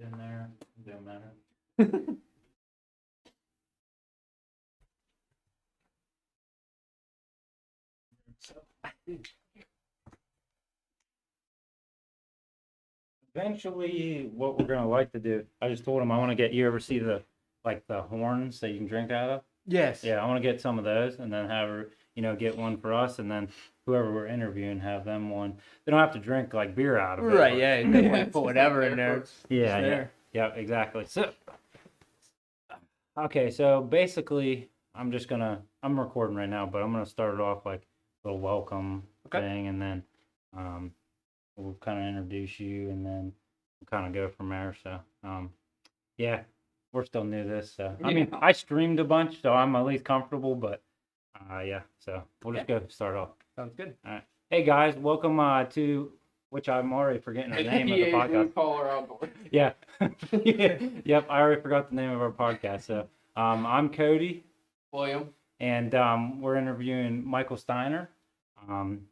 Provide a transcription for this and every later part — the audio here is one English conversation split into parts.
in there. Don't matter. Eventually, what we're gonna like to do, I just told him I want to get. You ever see the horns that you can drink out of? Yes. Yeah, I want to get some of those, and then have her, get one for us, and then whoever we're interviewing have them one. They don't have to drink like beer out of it. Right. but- Yeah. You can put whatever in there. Yeah, It's yeah, there. yeah, exactly. So, okay, so basically, I'm recording right now, but I'm gonna start it off like a little welcome Okay. thing, and then we'll kind of introduce you, and then we'll kind of go from there. So, yeah, we're still new to this. So, I mean, I streamed a bunch, so I'm at least comfortable, but yeah, so we'll just go start off. Sounds good. All right. Hey guys, welcome to which I'm already forgetting the name of the podcast. Caller Outdoor. Yeah. Yep, I already forgot the name of our podcast. So, I'm Cody, William. and we're interviewing Michael Steiner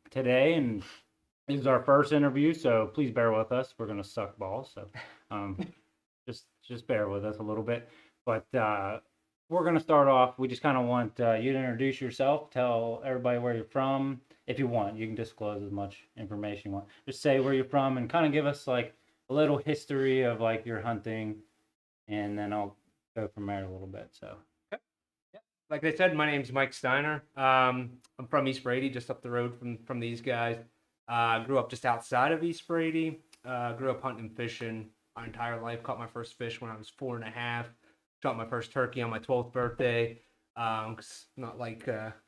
today, and this is our first interview, so please bear with us. We're gonna suck balls, so just bear with us a little bit. But we're gonna start off. We just kind of want you to introduce yourself, tell everybody where you're from. If you want, you can disclose as much information you want. Just say where you're from and kind of give us like a little history of like your hunting, and then I'll go from there a little bit. So. Like I said, my name's Mike Steiner. I'm from East Brady, just up the road from these guys. Grew up just outside of East Brady. Grew up hunting and fishing my entire life. Caught my first fish when I was 4.5. Shot my first turkey on my 12th birthday. 'Cause not like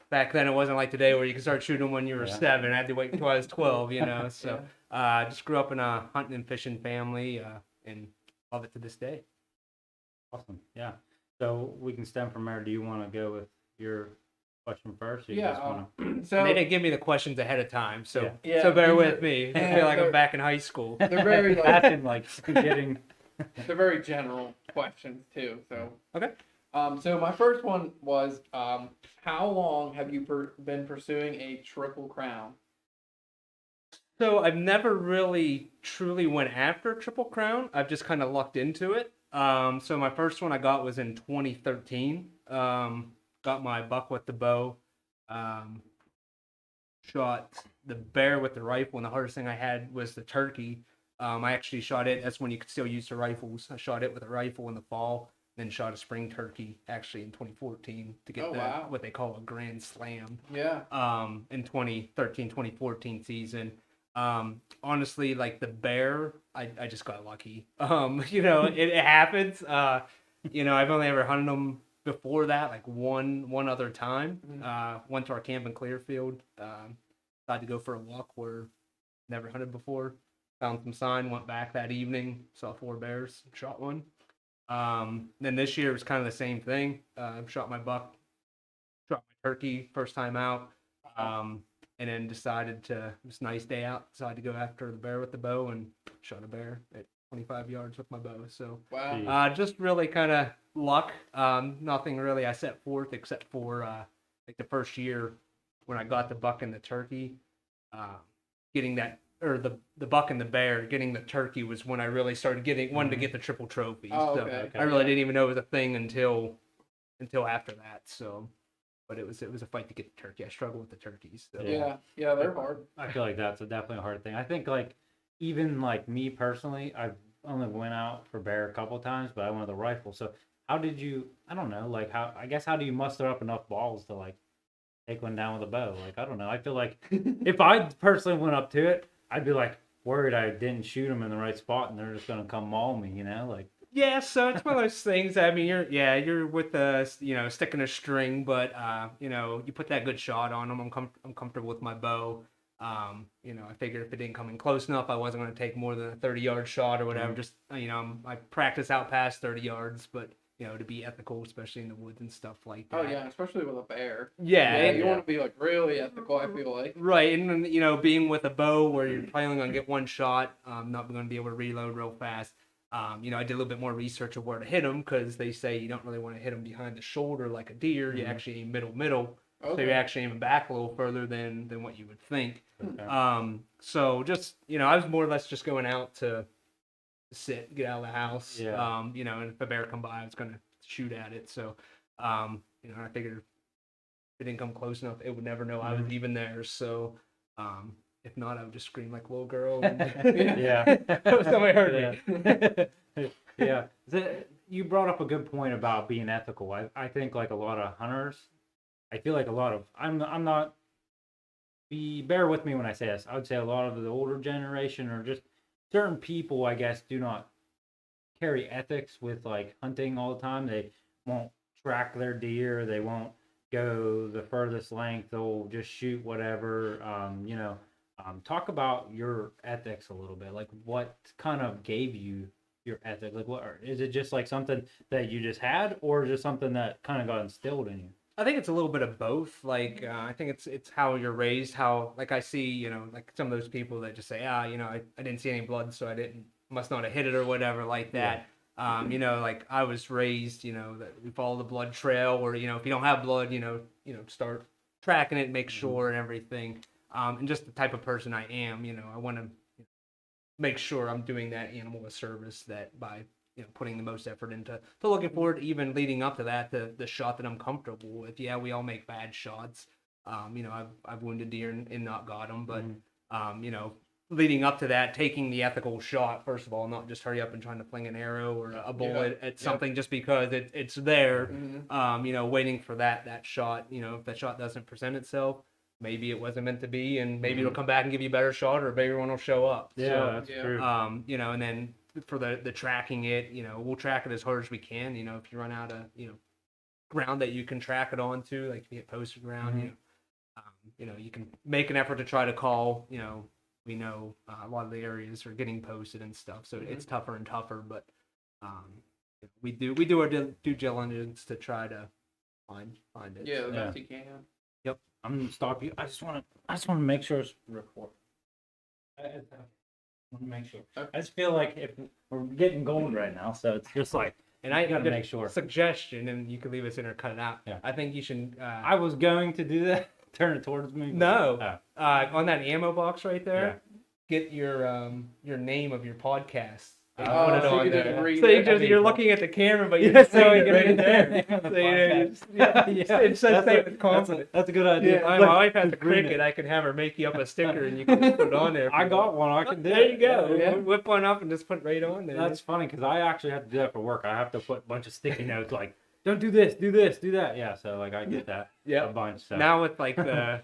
back then, it wasn't like today where you could start shooting when you were 7. I had to wait until I was 12, So just grew up in a hunting and fishing family and love it to this day. Awesome. Yeah. So we can stem from there. Do you want to go with your question first? Or you just wanna... So They didn't give me the questions ahead of time, so Yeah. so bear Yeah, with me. I yeah, feel like I'm they're- back in high school. they're very Imagine like getting. they're very general questions too. So Okay. So my first one was how long have you been pursuing a triple crown? So I've never really truly went after Triple Crown. I've just kind of lucked into it. So my first one I got was in 2013. Got my buck with the bow. Shot the bear with the rifle, and the hardest thing I had was the turkey. I actually shot it. That's when you could still use the rifles. I shot it with a rifle in the fall, then shot a spring turkey actually in 2014 to get wow. what they call a grand slam. Yeah. In 2013, 2014 season. Honestly, like the bear, I just got lucky. It happens. I've only ever hunted them before that, like one other time. Mm-hmm. Went to our camp in Clearfield. Decided to go for a walk where never hunted before. Found some sign, went back that evening, saw 4 bears, shot one. Then this year was kind of the same thing. Shot my buck, shot my turkey first time out. And then decided it was a nice day out, decided to go after the bear with the bow and shot a bear at 25 yards with my bow. So Wow. just really kind of luck. Nothing really I set forth except for like the first year when I got the buck and the turkey, getting that, or the buck and the bear, getting the turkey was when I really started wanted to get the triple trophy. Oh, So okay. I really didn't even know it was a thing until after that. So, but it was a fight to get the turkey. I struggle with the turkeys. So. Yeah. Yeah, they're hard. I feel like that's definitely a hard thing. I think like even like me personally, I've only went out for bear a couple times, but I went with a rifle. So how did you? I don't know. Like how do you muster up enough balls to like take one down with a bow? Like I don't know. I feel like if I personally went up to it, I'd be like worried I didn't shoot them in the right spot and they're just gonna come maul me. Like. Yeah, so it's one of those things. I mean, you're with a stick and a string, but you put that good shot on them. I'm comfortable with my bow. I figured if it didn't come in close enough, I wasn't going to take more than a 30-yard shot or whatever. Just I practice out past 30 yards, but to be ethical, especially in the woods and stuff like that. Oh yeah, especially with a bear. Yeah, You want to be like really ethical, I feel like. right, and then, being with a bow where you're probably only going to get one shot, not going to be able to reload real fast. I did a little bit more research of where to hit them because they say you don't really want to hit them behind the shoulder like a deer. You actually aim middle. Okay. So you're actually aiming back a little further than what you would think. Okay. So just, I was more or less just going out to sit, get out of the house. Yeah. You know, and if a bear come by, I was gonna shoot at it. So, you know, I figured if it didn't come close enough, it would never know I was even there. So, if not, I would just scream like a little girl. And Yeah. somebody heard me. Yeah. You brought up a good point about being ethical. I think like a lot of hunters, I feel like a lot of I'm not bear with me when I say this. I would say a lot of the older generation or just certain people, I guess, do not carry ethics with like hunting all the time. They won't track their deer. They won't go the furthest length. They'll just shoot whatever. You know, talk about your ethics a little bit. Like, what kind of gave you your ethic? Like, what is it? Just like something that you just had, or just something that kind of got instilled in you? I think it's a little bit of both. Like, I think it's how you're raised. How, like, I see, you know, like some of those people that just say, you know, I didn't see any blood, so I must not have hit it or whatever like that. You know, like I was raised, you know, that we follow the blood trail, or, you know, if you don't have blood, you know, start tracking it, make sure and everything. And just the type of person I am, you know, I want to make sure I'm doing that animal a service, that by, you know, putting the most effort into looking forward, even leading up to that, the shot that I'm comfortable with. Yeah, we all make bad shots. You know, I've wounded deer and not got them, but you know, leading up to that, taking the ethical shot first of all, not just hurry up and trying to fling an arrow or a bullet at something just because it's there. You know, waiting for that shot. You know, if that shot doesn't present itself, maybe it wasn't meant to be, and maybe it'll come back and give you a better shot, or a bigger one will show up. Yeah, So, that's true. you know, and then for the tracking it, you know, we'll track it as hard as we can. You know, if you run out of, you know, ground that you can track it onto, like if you get posted ground, you know, you can make an effort to try to call. You know, we know a lot of the areas are getting posted and stuff, so it's tougher and tougher. But we do our due diligence to try to find it. Yeah, So, the best you can. I'm gonna stop you. I just want to make sure it's recording. I want to make sure. I just feel like if we're getting gold right now, so it's just like, And I gotta just- make sure. Suggestion, and you can leave this in or cut it out. Yeah. I think you should. I was going to do that. Turn it towards me. but- No. Oh. On that ammo box right there, Yeah. get your name of your podcast. And Oh, put it so you on can just there. read So it. you're looking at the camera, but you're Yeah, just saying it you right can there. read the So you know, podcast. yeah, it says say it with confidence. That's a good idea. Yeah. My Look, wife has a just read cricket. it. I can have her make you up a sticker, and you can just put it on there. if I you got want. one. I can do There it. you go. Yeah. Whip one up and just put it right on there. That's funny because I actually have to do that for work. I have to put a bunch of sticky notes like, don't do this, do this, do that. Yeah, so like I get that Yeah. a bunch. So. Now with like the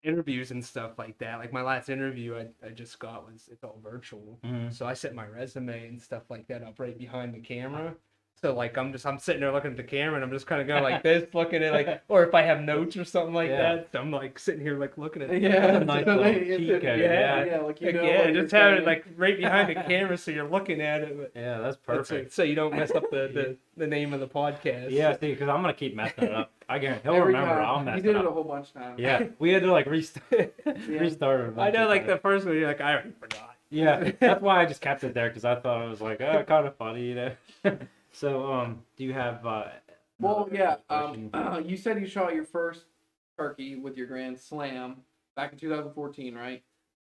interviews and stuff like that, like my last interview I just got it's all virtual. Mhm. So I set my resume and stuff like that up right behind the camera. So like I'm sitting there looking at the camera and I'm just kind of going like this, looking at like, or if I have notes or something like Yeah. that, so I'm like sitting here like looking at it. Yeah, That's a nice so little it's cheat a- code, Yeah, yeah. like you Like, know. yeah, what just you're have it saying. like right behind the camera so you're looking at it. But Yeah, that's that's perfect. it, so you don't mess up the name of the podcast. Yeah, see, because I'm gonna keep messing it up. I guarantee he'll Every remember. time. I'll mess He did it it a up. whole bunch of times. Yeah, we had to like restart it. A bunch I know, of like the times. first one, you're like, I already forgot. Yeah, that's why I just kept it there because I thought it was like, kind of funny, you know. So, do you have? Well, another yeah. question? You said you shot your first turkey with your Grand Slam back in 2014, right?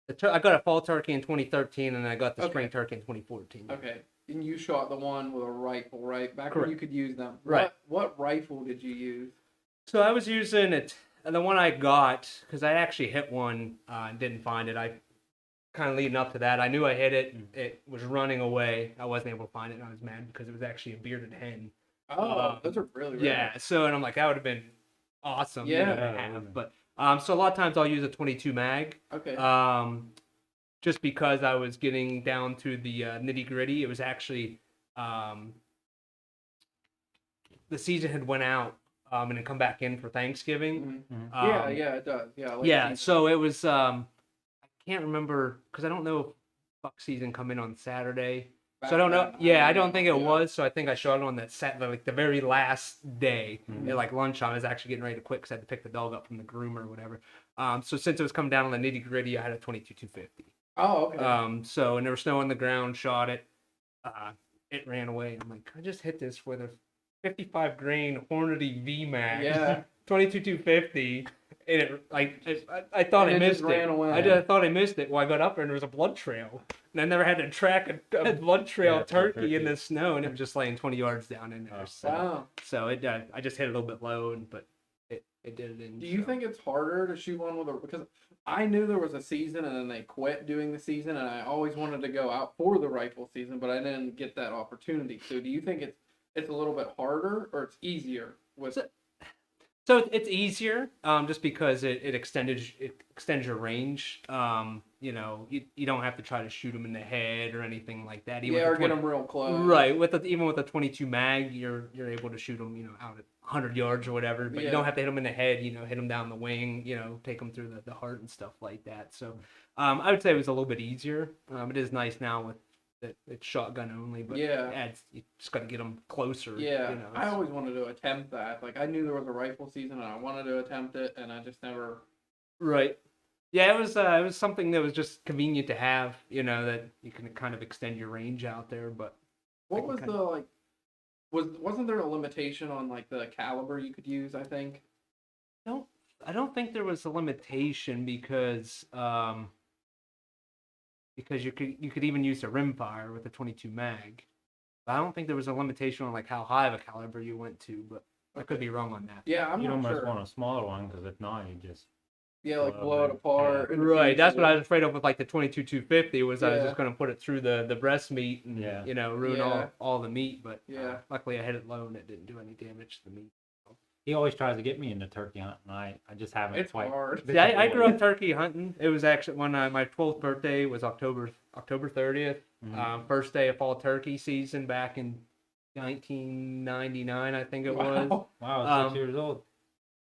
I got a fall turkey in 2013, and I got the Okay. spring turkey in 2014. Okay. And you shot the one with a rifle, right? Back Correct. when you could use them. Right. What rifle did you use? So I was using it, and the one I got, because I actually hit one and didn't find it. I kind of leading up to that, I knew I hit it. It was running away. I wasn't able to find it, and I was mad because it was actually a bearded hen. Oh, those are really rare. Yeah. So, and I'm like, that would have been awesome. you know, to Yeah. have. But so a lot of times I'll use a 22 mag. Okay. Just because I was getting down to the nitty gritty. It was actually the season had went out and had come back in for Thanksgiving. Mhm. Um, Yeah, it does. Yeah. late Yeah, season. so it was. I can't remember because I don't know if buck season come in on Saturday. So I don't know. Back-to-back. Yeah, I don't think it Yeah. was. So I think I shot it on that like the very last day Mhm. at like lunchtime. I was actually getting ready to quit because I had to pick the dog up from the groomer or whatever. So since it was coming down on the nitty gritty, I had a 22-250. Oh, okay. So and there was snow on the ground. Shot it. It ran away. I'm like, I just hit this with a 55 grain Hornady VMAX. Yeah. 22-250. And I thought And I it missed just ran it. away. I thought I missed it. Well, I got up there and there was a blood trail. and I never had to track a blood trail Yeah, of turkey in turkey. the snow, and it was just laying 20 yards down in there. Oh, So, Wow. so it I just hit it a little bit low, but it did it in. Do you so. think it's harder to shoot one with a because I knew there was a season and then they quit doing the season and I always wanted to go out for the rifle season, but I didn't get that opportunity. So do you think it's a little bit harder or it's easier with So it's easier, just because it extends your range. You know, you don't have to try to shoot them in the head or anything like that. Even yeah, with or the get them real close. right with even with a 22 mag, you're able to shoot them, you know, out at 100 yards or whatever. But you Yeah. don't have to hit them in the head. You know, hit them down the wing. You know, take them through the heart and stuff like that. So, I would say it was a little bit easier. It is nice now with that it's shotgun only, but Yeah. you just got to get them closer. Yeah, you know, I always wanted to attempt that. Like I knew there was a rifle season and I wanted to attempt it and I just never right. Yeah, it was something that was just convenient to have, you know, that you can kind of extend your range out there. But What can was kinda- the like wasn't there a limitation on like the caliber you could use, I think? I don't think there was a limitation because you could even use a rimfire with a 22 mag. But I don't think there was a limitation on like how high of a caliber you went to, but I could be wrong on that. Yeah, I'm you not almost sure. want a smaller one because if not, you just Yeah, like blow blow it it. apart. Yeah. in the Right, that's what I future. was afraid of with like the 22 250 was I was Yeah. just gonna put it through the breast meat and Yeah. you know ruin Yeah. all the meat, but Yeah. luckily I hit it low and it didn't do any damage to the meat. he always tries to get me into turkey hunting. I just haven't It's quite. hard. See, I grew up turkey hunting. It was actually when my 12th birthday was October 30th. Mhm. First day of fall turkey season back in 1999, I think it was. Wow. Wow, 6 Um, years old.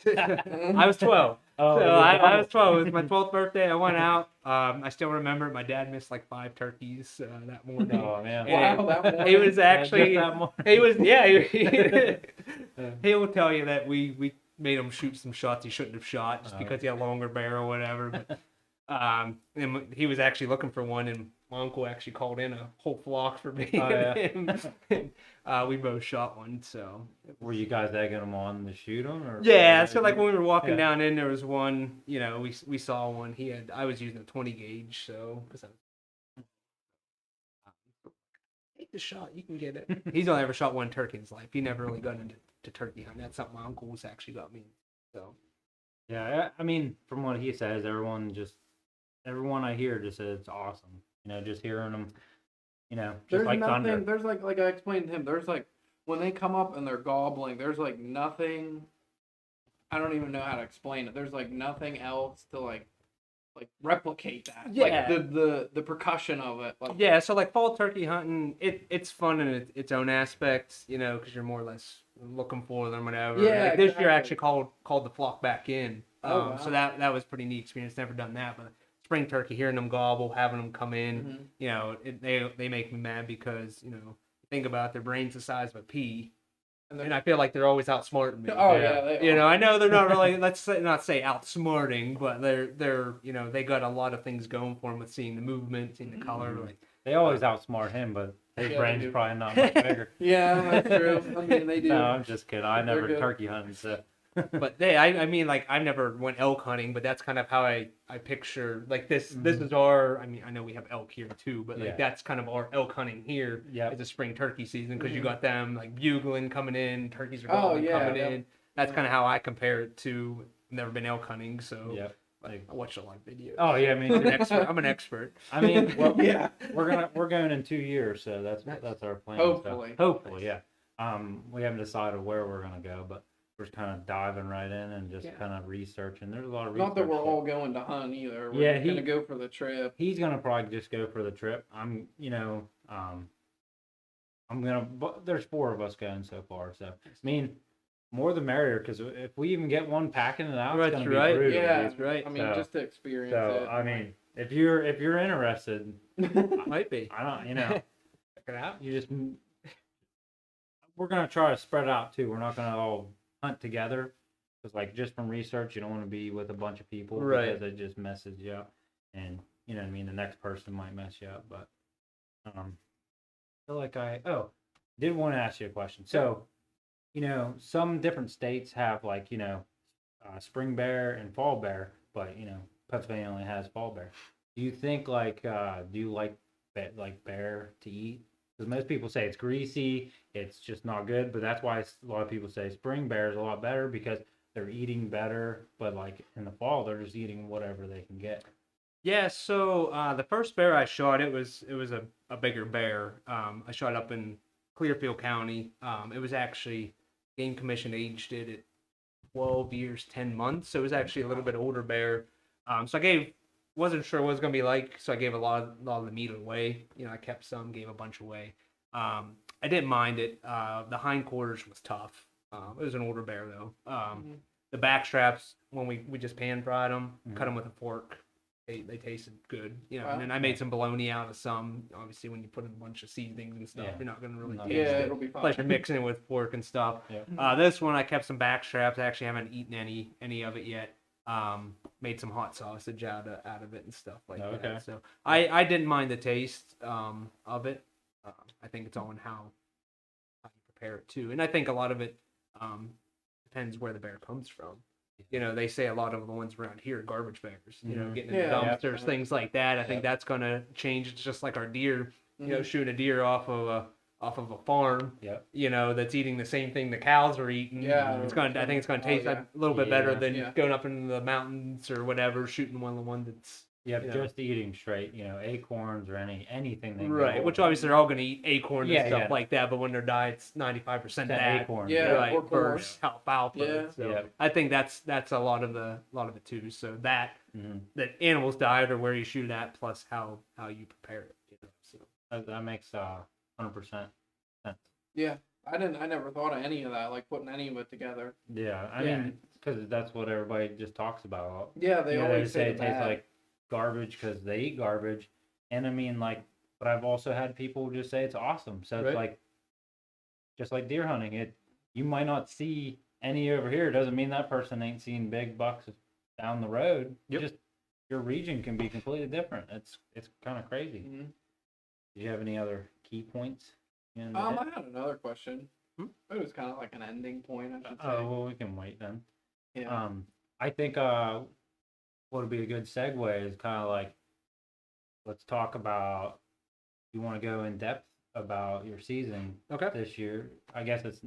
I was 12. Oh, So you're I was double. 12. It was my 12th birthday. I went out. I still remember it. My dad missed like 5 turkeys that morning. Oh man. And Wow, that He morning? was actually. Just that morning. He was he will tell you that we made him shoot some shots he shouldn't have shot just Oh. because he had a longer barrel or whatever. But and he was actually looking for one, and my uncle actually called in a whole flock for me. Oh, yeah. And we both shot one. So Were you guys egging them on to shoot them? Or yeah, so like when we were walking Yeah. down in, there was one. You know, we saw one. I was using a 20 gauge, so. Take the shot, you can get it. He's only ever shot one turkey in his life. He never really got into turkey hunting. That's something my uncle was actually got me. So Yeah, I mean, from what he says, everyone I hear just says it's awesome. You know, just hearing them, you know, just There's like nothing. thunder. There's like I explained to him. There's like when they come up and they're gobbling. There's like nothing. I don't even know how to explain it. There's like nothing else to like replicate that. Yeah. Like the percussion of it. Like, yeah, so like fall turkey hunting, it's fun in its own aspects, you know, because you're more or less looking for them, whatever. Yeah, Like this year, I exactly. actually called the flock back in. Oh, wow. So that was a pretty neat experience. Never done that, but spring turkey, hearing them gobble, having them come in, Mhm. you know, they make me mad because you know, think about it, their brains the size of a pea, And and I feel like they're always outsmarting me. Oh Yeah. yeah, they You are. know, I know they're not really not say outsmarting, but they're you know they got a lot of things going for them with seeing the movement, seeing the color. Mhm. Like They always outsmart him, but his Yeah, they brain's do. probably not much bigger. Yeah, that's true. I mean, they do. No, I'm just kidding. I They're never good. turkey hunted, so. but I mean like I never went elk hunting, but that's kind of how I picture like this Mhm. is our I mean I know we have elk here too, but like Yeah. that's kind of our elk hunting here. Yeah. It's a spring turkey season because you Mhm. got them like bugling coming in, turkeys are Oh, gobbling yeah, coming yep. in. That's Yeah. kind of how I compare it to. Never been elk hunting, so Yeah. like, I watched a lot of videos. Oh yeah, I mean, I'm an expert. I mean, well, Yeah. we're going in 2 years, so that's our plan. Hopefully. So, hopefully, yeah. We haven't decided where we're gonna go, but we're just kind of diving right in and just Yeah. kind of researching. There's a lot of research. Not that we're there. all going to hunt either. We're Yeah, just gonna go for the trip. He's gonna probably just go for the trip. But there's 4 of us going so far, so I mean, more the merrier, because if we even get one packing it out, it's That's gonna right. be brutal. Yeah, That's right. I mean, So- just to experience So it. I mean, if you're interested, Might be. I don't, you know, Check it out. you just we're gonna try to spread out too. We're not gonna all hunt together, because like just from research, you don't want to be with a bunch of people Right. because it just messes you up, and you know what I mean. The next person might mess you up, but I feel like did want to ask you a question. So, you know, some different states have like spring bear and fall bear, but you know Pennsylvania only has fall bear. Do you think do you like like bear to eat? Because most people say it's greasy, it's just not good. But that's why a lot of people say spring bear is a lot better because they're eating better. But like in the fall, they're just eating whatever they can get. Yeah, so the first bear I shot, it was a bigger bear. I shot up in Clearfield County. It was actually Game Commission aged it at 12 years, 10 months. So it was actually a little bit older bear. So wasn't sure what it was gonna be like, so I gave a lot of the meat away. I kept some, gave a bunch away. I didn't mind it. The hindquarters was tough. It was an older bear though. The back straps, when we just pan fried them, cut them with a fork. They tasted good, Wow. And then I made some bologna out of some. Obviously, when you put in a bunch of seasonings and stuff, Yeah. you're not gonna really No. taste Yeah, it. it'll be fine. Unless you're mixing it with pork and stuff. Yeah. This one I kept some back straps. I actually haven't eaten any of it yet. Made some hot sausage out of it and stuff like Okay. that. So I didn't mind the taste of it. I think it's all in how you prepare it too, and I think a lot of it depends where the bear comes from. They say a lot of the ones around here are garbage bears. Getting in Yeah. the dumpsters, Yeah. things like that. I think Yeah. that's gonna change. It's just like our deer. Mhm. Shooting a deer off of a farm. Yep. That's eating the same thing the cows are eating. Yeah. I think it's gonna Oh, taste yeah. a little bit better Yeah. than Yeah. going up into the mountains or whatever, shooting one that's Yep, you know. just eating straight, acorns or anything they can right. get Which hold of. obviously they're all gonna eat acorns Yeah, and stuff yeah. like that, but when their diet's 95% That that, acorn. Yeah. right, or corn. versus alfalfa. Yeah. So Yeah. I think that's a lot of it too. So that Mhm. animal's diet or where you shoot it at plus how you prepare it. So. That makes 100% sense. Yeah, I never thought of any of that, like putting any of it together. Yeah, I Yeah. mean, because that's what everybody just talks about. Yeah, they always say it the tastes bad. like garbage because they eat garbage, and I mean, like, but I've also had people just say it's awesome. So it's Right. like, just like deer hunting, you might not see any over here. Doesn't mean that person ain't seen big bucks down the road. Yep. Just your region can be completely different. It's kind of crazy. Mhm. Did you have any other key points? In I it? had another question. Hmm? It was kind of like an ending point, I should say. Oh, well, we can wait then. Yeah. I think what would be a good segue is kind of like, let's talk about, you want to go in depth about your season Okay. this year. I guess it's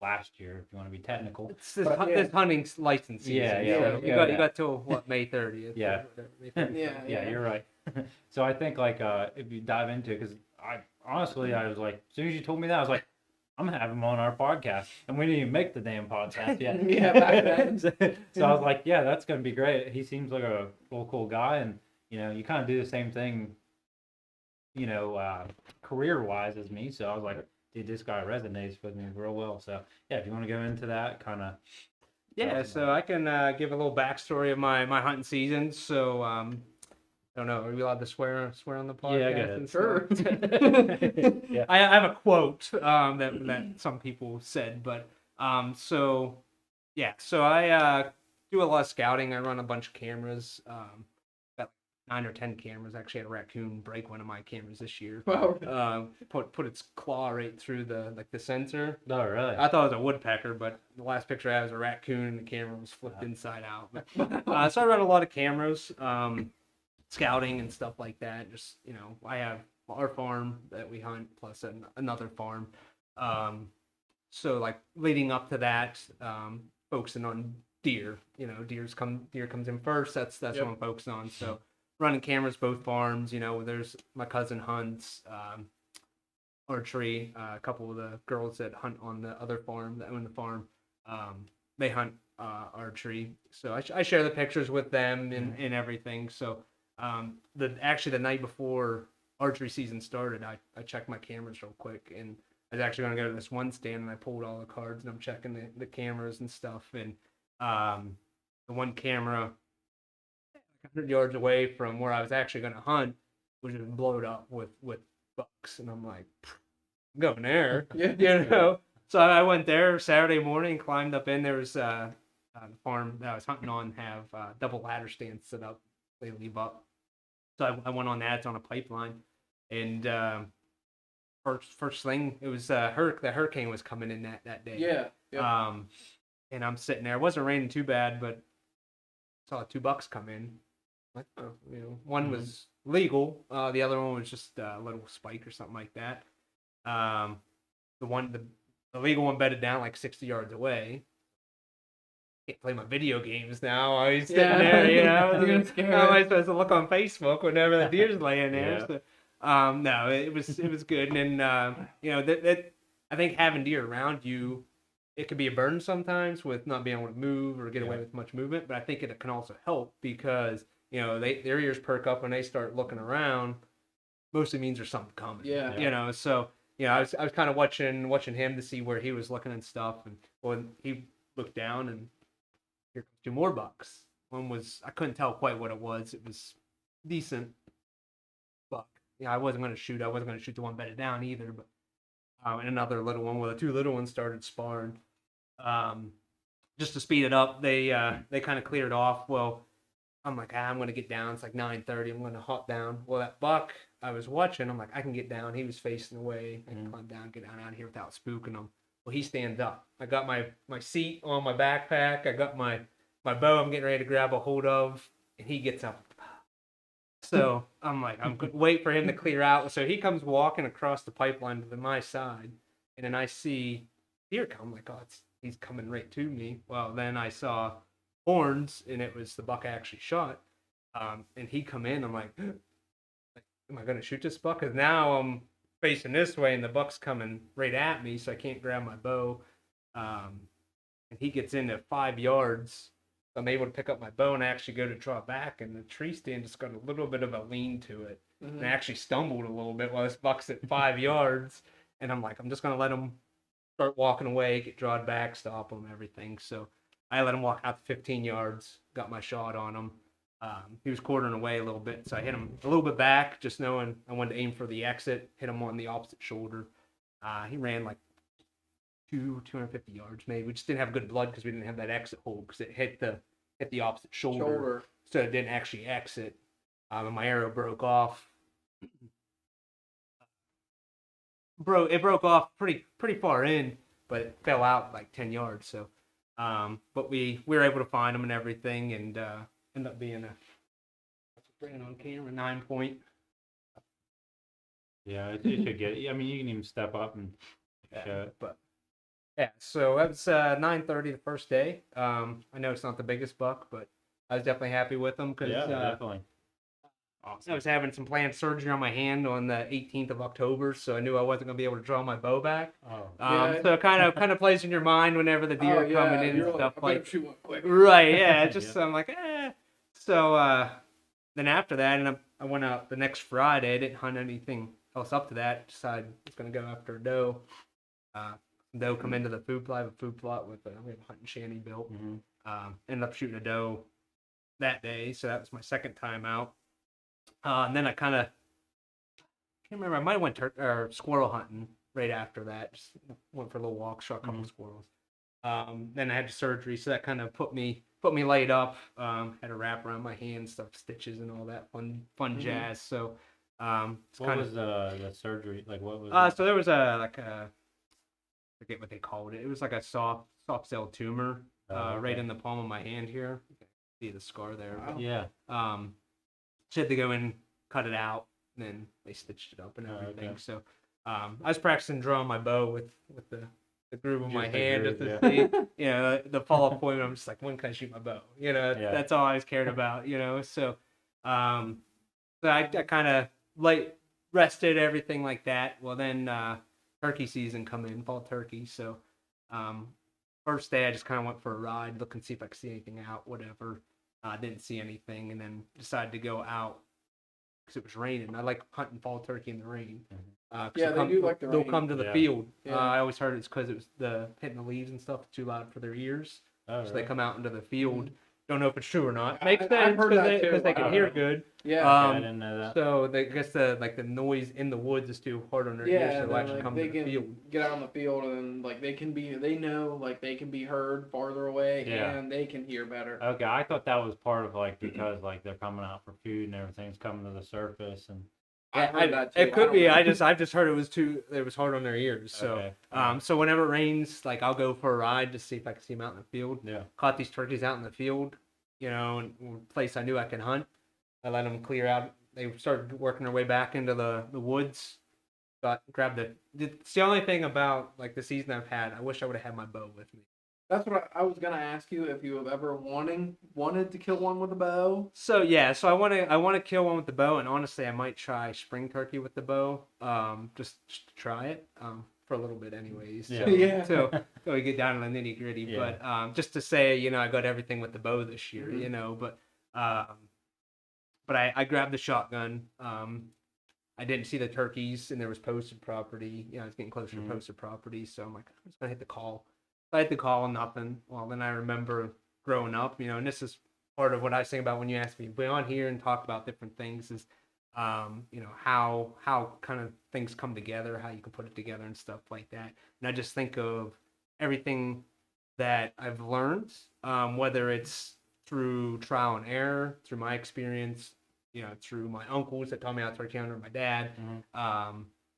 last year if you want to be technical. It's this, But, yeah. this hunting license season. Yeah, yeah, So yeah, you got till what, May 30th? or Yeah. whatever, May 31st. Yeah. Yeah, you're right. So I think like if you dive into it, because I honestly I was like, as soon as you told me that, I was like, I'm gonna have him on our podcast, and we didn't even make the damn podcast yet. Yeah, back then. So I was like, yeah, that's gonna be great. He seems like a real cool guy, and you kind of do the same thing, career wise as me. So I was like, dude, this guy resonates with me real well. So yeah, if you want to go into that kind of. Yeah, so I can give a little backstory of my hunting season. So I don't know, are we allowed to swear on the podcast? Yeah, go ahead. and Sure. stuff? Yeah. I have a quote that some people said, but so I do a lot of scouting. I run a bunch of cameras. Got 9 or 10 cameras. Actually, had a raccoon break one of my cameras this year. Wow. Put its claw right through the sensor. Oh, really? I thought it was a woodpecker, but the last picture I had was a raccoon, and the camera was flipped inside out. But, so I run a lot of cameras, scouting and stuff like that. Just I have our farm that we hunt plus another farm. So like leading up to that, focusing on deer. Deer comes in first. That's Yep. what I'm focusing on. So running cameras both farms. There's my cousin hunts. Archery. A couple of the girls that hunt on the other farm, that own the farm, they hunt archery. So I share the pictures with them and everything. So the night before archery season started, I checked my cameras real quick, and I was actually going to go to this one stand, and I pulled all the cards, and I'm checking the cameras and stuff. And the one camera 100 yards away from where I was actually going to hunt was just blown up with bucks, and I'm like, I'm going there. Yeah. So I went there Saturday morning, climbed up in. There was the farm that I was hunting on have double ladder stands set up. They leave up. So I went on that. It's on a pipeline, and first thing it was the hurricane was coming in that day. Yeah. Yeah. And I'm sitting there. It wasn't raining too bad, but saw 2 bucks come in. One Mhm. was legal. The other one was just a little spike or something like that. The legal one bedded down like 60 yards away. Can't play my video games now. I was sitting there, You're gonna scare How am I it. supposed to look on Facebook whenever the deer's laying there? Yeah. So, no, it was good, and then that I think having deer around you, it could be a burden sometimes with not being able to move or get away Yeah. with much movement. But I think it can also help because their ears perk up when they start looking around. Mostly means there's something coming. Yeah. So I was kind of watching him to see where he was looking and stuff, and when he looked down and here comes two more bucks. One was I couldn't tell quite what it was. It was decent buck. I wasn't going to shoot. I wasn't going to shoot the one bedded down either. But and another little one. Well, the two little ones started sparring. Just to speed it up, they kind of cleared off. Well, I'm like, I'm going to get down. It's like 9:30. I'm going to hop down. Well, that buck I was watching, I'm like, I can get down. He was facing away. I can climb down, get down out of here without spooking him. Well, he stands up. I got my seat on my backpack. I got my bow I'm getting ready to grab a hold of, and he gets up. So I'm like, wait for him to clear out. So he comes walking across the pipeline to my side, and then I see deer come. I'm like, oh, he's coming right to me. Well, then I saw horns, and it was the buck I actually shot. And he come in. I'm like, am I gonna shoot this buck? Because now I'm facing this way, and the buck's coming right at me, so I can't grab my bow. And he gets in at 5 yards. I'm able to pick up my bow and actually go to draw back, and the tree stand just got a little bit of a lean to it. And I actually stumbled a little bit while this buck's at 5 yards. And I'm like, I'm just gonna let him start walking away, get drawn back, stop him, everything. So I let him walk out to 15 yards, got my shot on him. He was quartering away a little bit, so I hit him a little bit back, just knowing I wanted to aim for the exit, hit him on the opposite shoulder. He ran like 250 yards maybe. We just didn't have good blood because we didn't have that exit hold because it hit the opposite shoulder, so it didn't actually exit. And my arrow broke off. It broke off pretty far in, but it fell out like 10 yards. So, but we were able to find him and everything, and ended up being bringing on camera 9-point. Yeah, it should get. I mean, you can even step up and show it. But yeah, so that was 9:30 the first day. I know it's not the biggest buck, but I was definitely happy with him because Yeah, definitely. I Awesome. was having some planned surgery on my hand on the 18th of October, so I knew I wasn't gonna be able to draw my bow back. Oh, Yeah. So it kind of plays in your mind whenever the deer are coming in you're and stuff I better like. shoot one quick. Right, yeah. Just Yeah. I'm like, eh. So then after that, and I went out the next Friday. I didn't hunt anything else up to that. Decided I was gonna go after a doe. Doe come into the food plot. I have a food plot with we have a hunting shanty built. mhm. Ended up shooting a doe that day, so that was my second time out. And then I kind of can't remember. I might have went squirrel hunting right after that. Just went for a little walk, shot a couple of squirrels. Then I had the surgery, so that kind of put me laid up. Had a wrap around my hand, stuff, stitches, and all that fun jazz. So it's What kind was the surgery like? What was? so there was I forget what they called it. It was like a soft cell tumor right okay. in the palm of my hand here. You can see the scar there. Wow. Yeah. So had to go in, cut it out, and then they stitched it up and Oh, everything. okay. So I was practicing drawing my bow with the groove of my Just the hand groove, just to see, the follow-up point. I'm just like, when can I shoot my bow? Yeah. That's all I was cared about, So, so I kind of rested, everything like that. Well, then turkey season come in, fall turkey. So, first day I just kind of went for a ride, look and see if I could see anything out, whatever. Didn't see anything, and then decided to go out because it was raining. I like hunting fall turkey in the rain. 'Cause Yeah, they do like the They'll rain. come to the Yeah. field. Yeah. I always heard it's because it was hitting the leaves and stuff too loud for their ears, Oh, so they really? come out into the field. Don't know if it's true or not. I- Makes I've sense heard that too. because they can Wow. hear good. Yeah. Okay, I Um, didn't know that. So I guess the noise in the woods is too hard on their ears, Yeah, so they'll then, actually like, come they to the can field. get out on the field and like they can be heard farther away Yeah. and they can hear better. Okay, I thought that was part of like because like they're coming out for food and everything's coming to the surface and. I heard that too. It could I be. don't know. I've just heard it was hard on their ears. So Okay. so whenever it rains, like I'll go for a ride to see if I can see them out in the field. Yeah. Caught these turkeys out in the field, in a place I knew I could hunt. I let them clear out. They started working their way back into the woods. Grabbed it's the only thing about like the season I've had. I wish I would have had my bow with me. That's what I was gonna ask you, if you have ever wanted to kill one with a bow. So yeah, so I want to kill one with the bow, and honestly, I might try spring turkey with the bow, just to try it, for a little bit, anyways. Yeah. Yeah. So we get down to the nitty gritty, Yeah. but just to say, you know, I got everything with the bow this year, Mhm. you know, but I grabbed the shotgun. I didn't see the turkeys, and there was posted property. You know, I was getting closer Mhm. to posted property, so I'm like, I'm just gonna hit the call. I hit the call, nothing. Well, then I remember growing up, you know, and this is part of what I was saying about when you asked me to be on here and talk about different things is, you know, how kind of things come together, how you can put it together and stuff like that. And I just think of everything that I've learned, whether it's through trial and error, through my experience, you know, through my uncles that taught me how to turkey hunt, or my dad,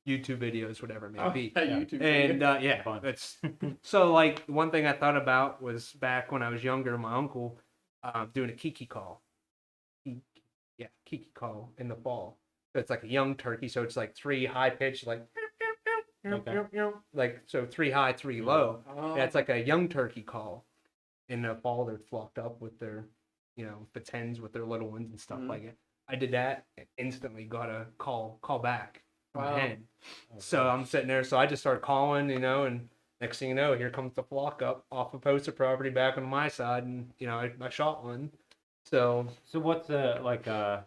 YouTube videos, whatever it may be. Hey, Yeah. YouTube. And video. yeah, Fun. that's so like one thing I thought about was back when I was younger, my uncle doing a kiki call. Yeah, kiki call in the fall. So it's like a young turkey, so it's like 3 high pitch, like like so 3 high, 3 low. Oh. That's like a young turkey call. In the fall, they're flocked up with their, you know, the tens with their little ones and stuff Mhm. like it. I did that and instantly got a call back from Wow. the hen. So I'm sitting there, so I just started calling, you know, and next thing you know, here comes the flock up off of posted property back on my side, and you know, I shot one. So So what's the like so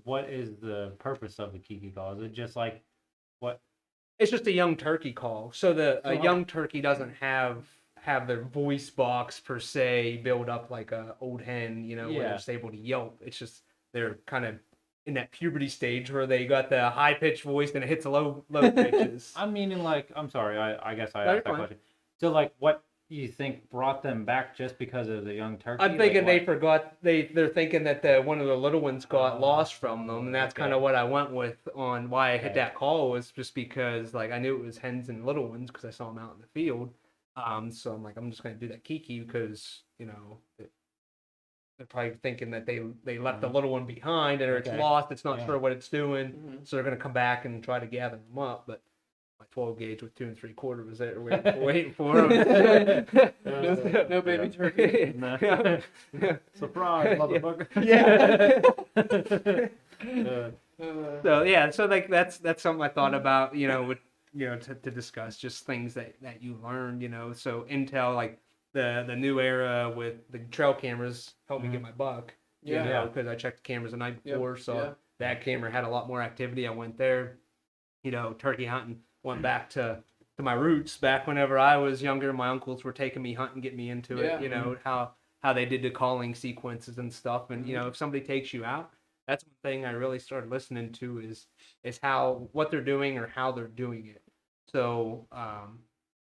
what is the purpose of the Kiki call? Is it just like what? it's just a young turkey call. So a So how- young turkey doesn't have their voice box per se build up like a old hen, you know, where Yeah. they're just able to yelp. It's just they're kind of in that puberty stage where they got the high pitched voice and it hits the low pitches. I'm meaning like I'm sorry, I guess I No, you're asked that fine. question. So like what you think brought them back just because of the young turkey? I'm thinking Like, they forgot they're thinking that the one of the little ones got lost from them, and that's okay. kind of what I went with on why I hit Okay. that call, was just because like I knew it was hens and little ones because I saw them out in the field. So I'm like, I'm just gonna do that kiki because you know they're probably thinking that they left the little one behind or it's Okay. lost, it's not Yeah. sure what it's doing, Mhm. so they're gonna come back and try to gather them up, but. My 12 gauge with 2 3/4 was there waiting for them. No baby turkey. Nah. Yeah. Surprise, Yeah. motherfucker. Yeah. Uh, So yeah, so like that's something I thought about, you know, with you know to discuss just things that you learned, you know. So Intel, like the new era with the trail cameras helped me get my buck, you Yeah. know, because I checked the cameras the night Yep, before, so yeah. that camera had a lot more activity. I went there, you know, turkey hunting, went back to my roots back whenever I was younger. My uncles were taking me hunting, getting me into Yeah. it, you know, how they did the calling sequences and stuff. And you Mhm. know, if somebody takes you out, that's one thing I really started listening to is how what they're doing or how they're doing it. So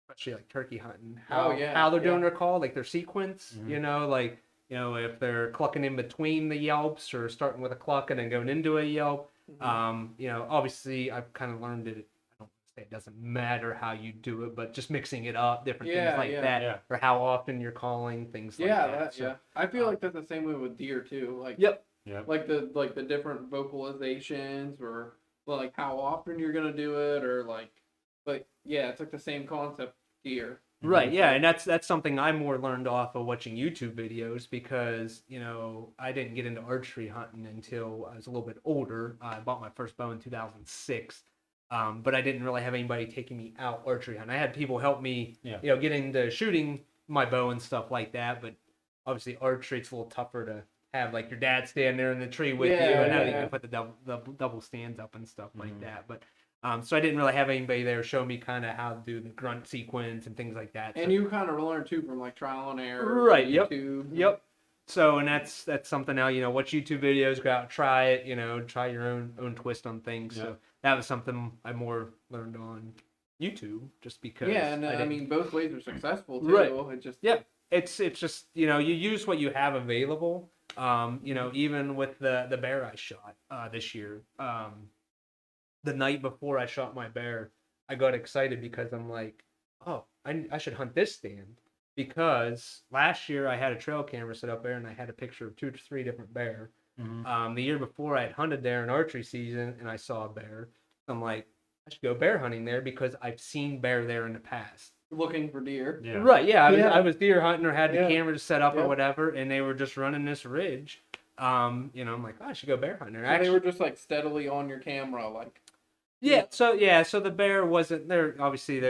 especially like turkey hunting, how Oh, yeah, how they're doing yeah. their call, like their sequence, Mhm. you know, like you know, if they're clucking in between the yelps or starting with a cluck and then going into a yelp. You know, obviously I've kind of learned it. I don't say it doesn't matter how you do it, but just mixing it up, different Yeah, things like yeah. that, Yeah. or how often you're calling things like Yeah, that. So, yeah. I feel like that's the same way with deer too. Like Yep. Yep. like the different vocalizations, or like how often you're gonna do it, or like yeah, it's like the same concept deer. Right, yeah, and that's something I more learned off of watching YouTube videos because you know I didn't get into archery hunting until I was a little bit older. I bought my first bow in 2006, but I didn't really have anybody taking me out archery hunting. I had people help me, Yeah. you know, get into shooting my bow and stuff like that. But obviously archery it's a little tougher to have like your dad stand there in the tree with you, Yeah, and now you yeah. can put the double stands up and stuff like Mhm. that. But so I didn't really have anybody there show me kind of how to do the grunt sequence and things like that. And So, you kind of learn too from like trial and error. Right, yep, YouTube. yep. So and that's something now, you know, watch YouTube videos, go out and try it, you know, try your own twist on things. Yeah. So that was something I more learned on YouTube just because Yeah, and I didn't- mean both ways are successful too. Right. It just yeah, it's just, you know, you use what you have available. You know, even with the bear I shot this year, the night before I shot my bear, I got excited because I'm like, oh, I should hunt this stand because last year I had a trail camera set up there and I had a picture of 2 to 3 different bear. Mhm. The year before, I had hunted there in archery season, and I saw a bear. I'm like, I should go bear hunting there because I've seen bear there in the past. Looking for deer. Yeah. Right? Yeah, Yeah. I was deer hunting or had the Yeah. cameras set up or Yep. whatever, and they were just running this ridge. I'm like, oh, I should go bear hunting. So they were just like steadily on your camera, like. So the bear wasn't there. Obviously,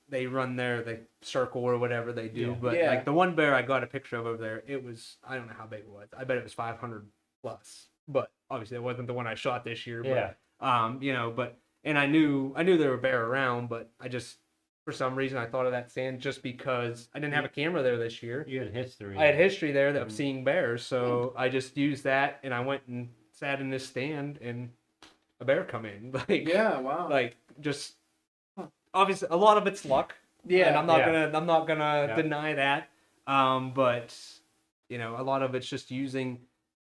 they run there, they circle or whatever they do. Yeah. But Yeah. like the one bear I got a picture of over there, it was, I don't know how big it was. I bet it was 500 plus. But obviously, it wasn't the one I shot this year. Yeah. But and I knew there were bear around, but I just for some reason I thought of that stand just because I didn't have a camera there this year. You had history. I had history there of Mhm. seeing bears, so I just used that, and I went and sat in this stand, and a bear come in. Like, Yeah. Wow. like just obviously a lot of it's luck. Yeah. And I'm not Yeah. gonna Yeah. deny that. But a lot of it's just using.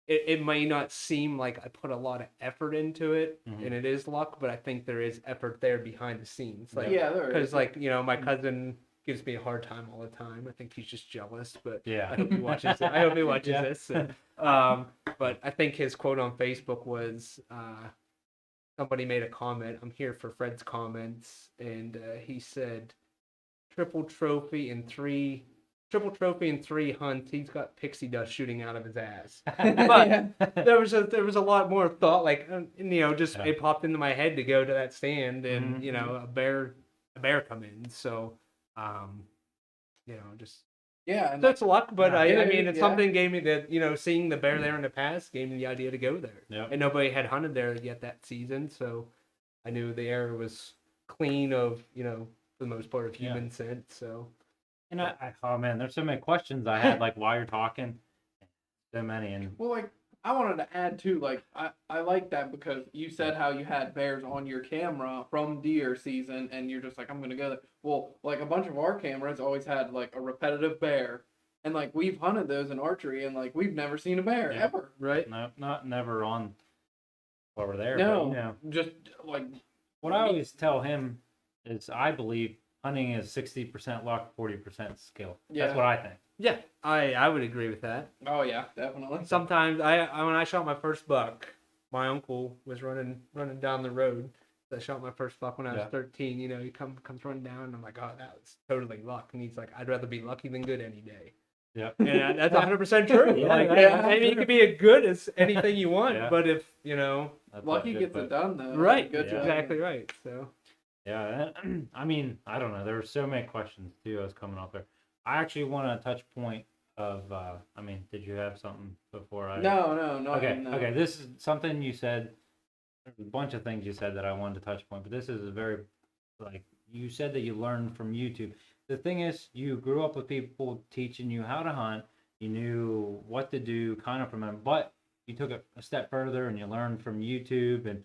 It may not seem like I put a lot of effort into it, Mhm. and it is luck, but I think there is effort there behind the scenes. Like, Yeah. There because is. like my cousin gives me a hard time all the time. I think he's just jealous, but Yeah. I hope he watches it. I hope he watches Yeah. this. But I think his quote on Facebook was somebody made a comment. I'm here for Fred's comments, and he said, triple trophy in three hunts. He's got pixie dust shooting out of his ass." But Yeah. there was a lot more thought, like just Yeah. it popped into my head to go to that stand, and Mhm. a bear come in. So, just Yeah. And that's luck. But Yeah. I It mean, is, it's yeah. something gave me that seeing the bear there in the past gave me the idea to go there. Yep. And nobody had hunted there yet that season, so I knew the area was clean of for the most part of Yeah. human scent. So. And oh man, there's so many questions I had like while you're talking. So many, and Well, like I wanted to add too, like I like that because you said how you had bears on your camera from deer season, and you're just like, I'm gonna go there. Well, like a bunch of our cameras always had like a repetitive bear, and like we've hunted those in archery, and like we've never seen a bear Yeah. ever. Right. no, not never on over there. No, But, just like what I always tell him is I believe hunting is 60% luck, 40% skill. Yeah. That's what I think. Yeah, I would agree with that. oh yeah, definitely. Sometimes when I shot my first buck, my uncle was running down the road. So I shot my first buck when I was Yeah. 13. He comes running down, and I'm like, oh, that was totally luck. And he's like, I'd rather be lucky than good any day. Yep. And that's 100% true. Yeah, Like, yeah. I mean, you could be as good as anything you want, Yeah. but if That's Lucky good, gets but- it done though. right, Good Yeah. job. exactly right. So Yeah, I mean, I don't know. There were so many questions too. I was coming up there. I actually want to touch point of. I mean, did you have something before I? No, no. Okay. No. Okay. This is something you said. There's a bunch of things you said that I wanted to touch point, but this is a very, like you said that you learned from YouTube. The thing is, you grew up with people teaching you how to hunt. You knew what to do, kind of from them, but you took it a step further and you learned from YouTube and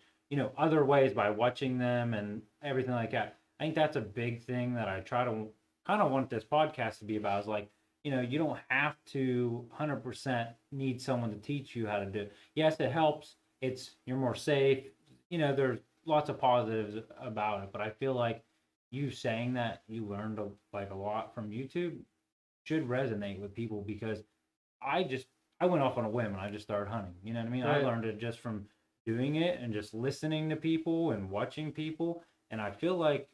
other ways by watching them and everything like that. I think that's a big thing that I try to kind of want this podcast to be about. Is like, you don't have to 100% need someone to teach you how to do it. Yes, it helps. You're more safe. There's lots of positives about it, but I feel like you saying that you learned a lot from YouTube should resonate with people because I went off on a whim and I just started hunting. You know what I mean? I Right. learned it just from doing it and just listening to people and watching people. And I feel like,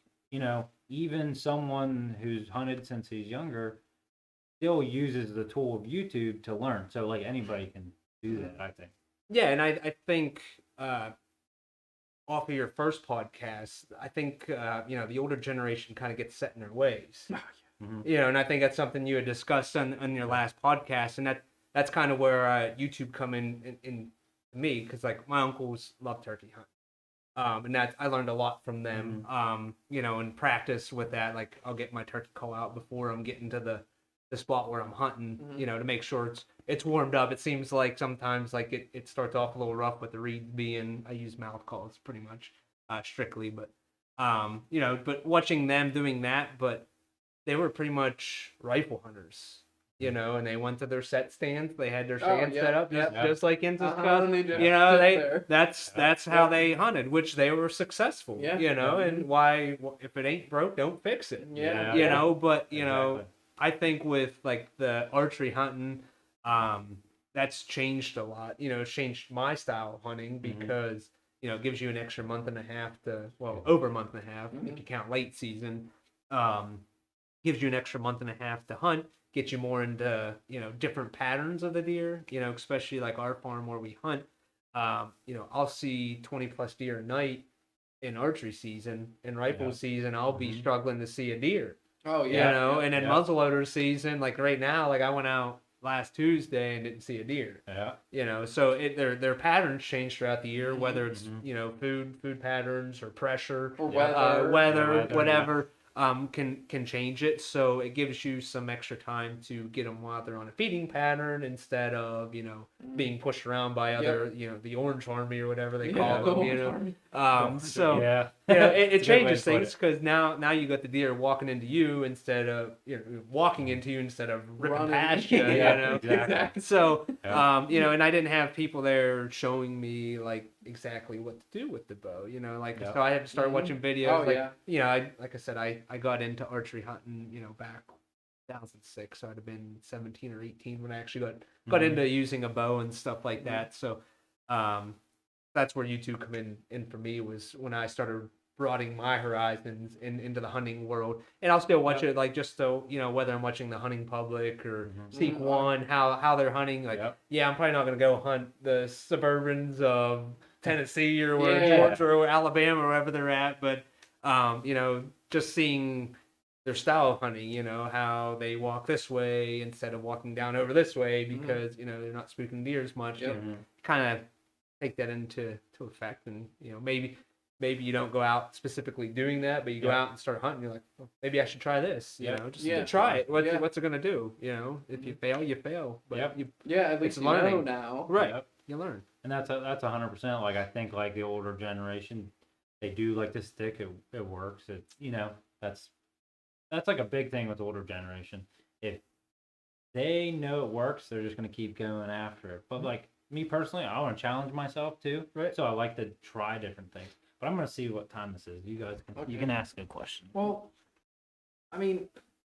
even someone who's hunted since he's younger still uses the tool of YouTube to learn. So like anybody can do that, I think. yeah, and I think off of your first podcast, I think the older generation kind of gets set in their ways. Mhm. And I think that's something you had discussed on your last podcast, and that's kind of where YouTube come in me, because like my uncles love turkey hunt, and that I learned a lot from them. And practice with that. Like I'll get my turkey call out before I'm getting to the spot where I'm hunting, Mhm. to make sure it's warmed up. It seems like sometimes like it starts off a little rough with the reed being, I use mouth calls pretty much strictly, but but watching them doing that, but they were pretty much rifle hunters, and they went to their set stands. They had their stands set up just like in Tuscaloosa. And they just They sit there. that's how they hunted, which they were successful. Yeah. And why if it ain't broke, don't fix it. Yeah. But Exactly. I think with like the archery hunting, that's changed a lot. It's changed my style of hunting Mm-hmm. because it gives you an extra month and a half over a month and a half Mm-hmm. if you count late season. Gives you an extra month and a half to hunt, get you more into different patterns of the deer. Especially like our farm where we hunt. I'll see 20 plus deer a night in archery season. In rifle Yeah. season, I'll be Mhm. struggling to see a deer. Oh You yeah. know, yeah. and then Yeah. muzzleloader season, like right now, like I went out last Tuesday and didn't see a deer. Yeah. So their patterns change throughout the year, whether it's Mhm. food patterns or pressure, Or Yeah. weather. weather, weather, whatever, can change it. So it gives you some extra time to get them while they're on a feeding pattern instead of being pushed around by other the Orange Army or whatever they Yeah, call the them. Orange Army. So Yeah. it It's a good way changes to put things because now you got the deer walking into you instead of walking into you instead of ripping Running. past you. Yeah, exactly. So, Yeah. and I didn't have people there showing me like exactly what to do with the bow, Yeah. so I had to start Mhm. watching videos. Oh, like, yeah. like I said, I got into archery hunting, back 2006. So I'd have been 17 or 18 when I actually got Mhm. into using a bow and stuff like Mhm. that. So, that's where you two come in for me was when I started broadening my horizons into the hunting world. And I'll still watch it like just so whether I'm watching the Hunting Public or Mhm. Seek Mhm. One, how they're hunting. Like, Yep. yeah, I'm probably not gonna go hunt the suburbans of Tennessee or where Yeah. Georgia or Alabama or wherever they're at, but just seeing their style of hunting, how they walk this way instead of walking down over this way because they're not spooking deer as much. Yep. Mhm. Kind of take that into effect, and maybe you don't go out specifically doing that, but you go Yeah. out and start hunting. You're like, well, maybe I should try this. Yeah. Just Yeah. to try it. Yeah. What's it gonna do? If you fail, you fail. But Yep. Yeah, at least It's you know learning. now. Right, Yep. you learn. And that's 100%. Like I think like the older generation, they do like the stick. It works. It's that's like a big thing with the older generation. If they know it works, they're just gonna keep going after it. But like me personally, I want to challenge myself too. Right. So I like to try different things. But I'm gonna see what time this is. You guys can Okay. you can ask a question. Well, I mean,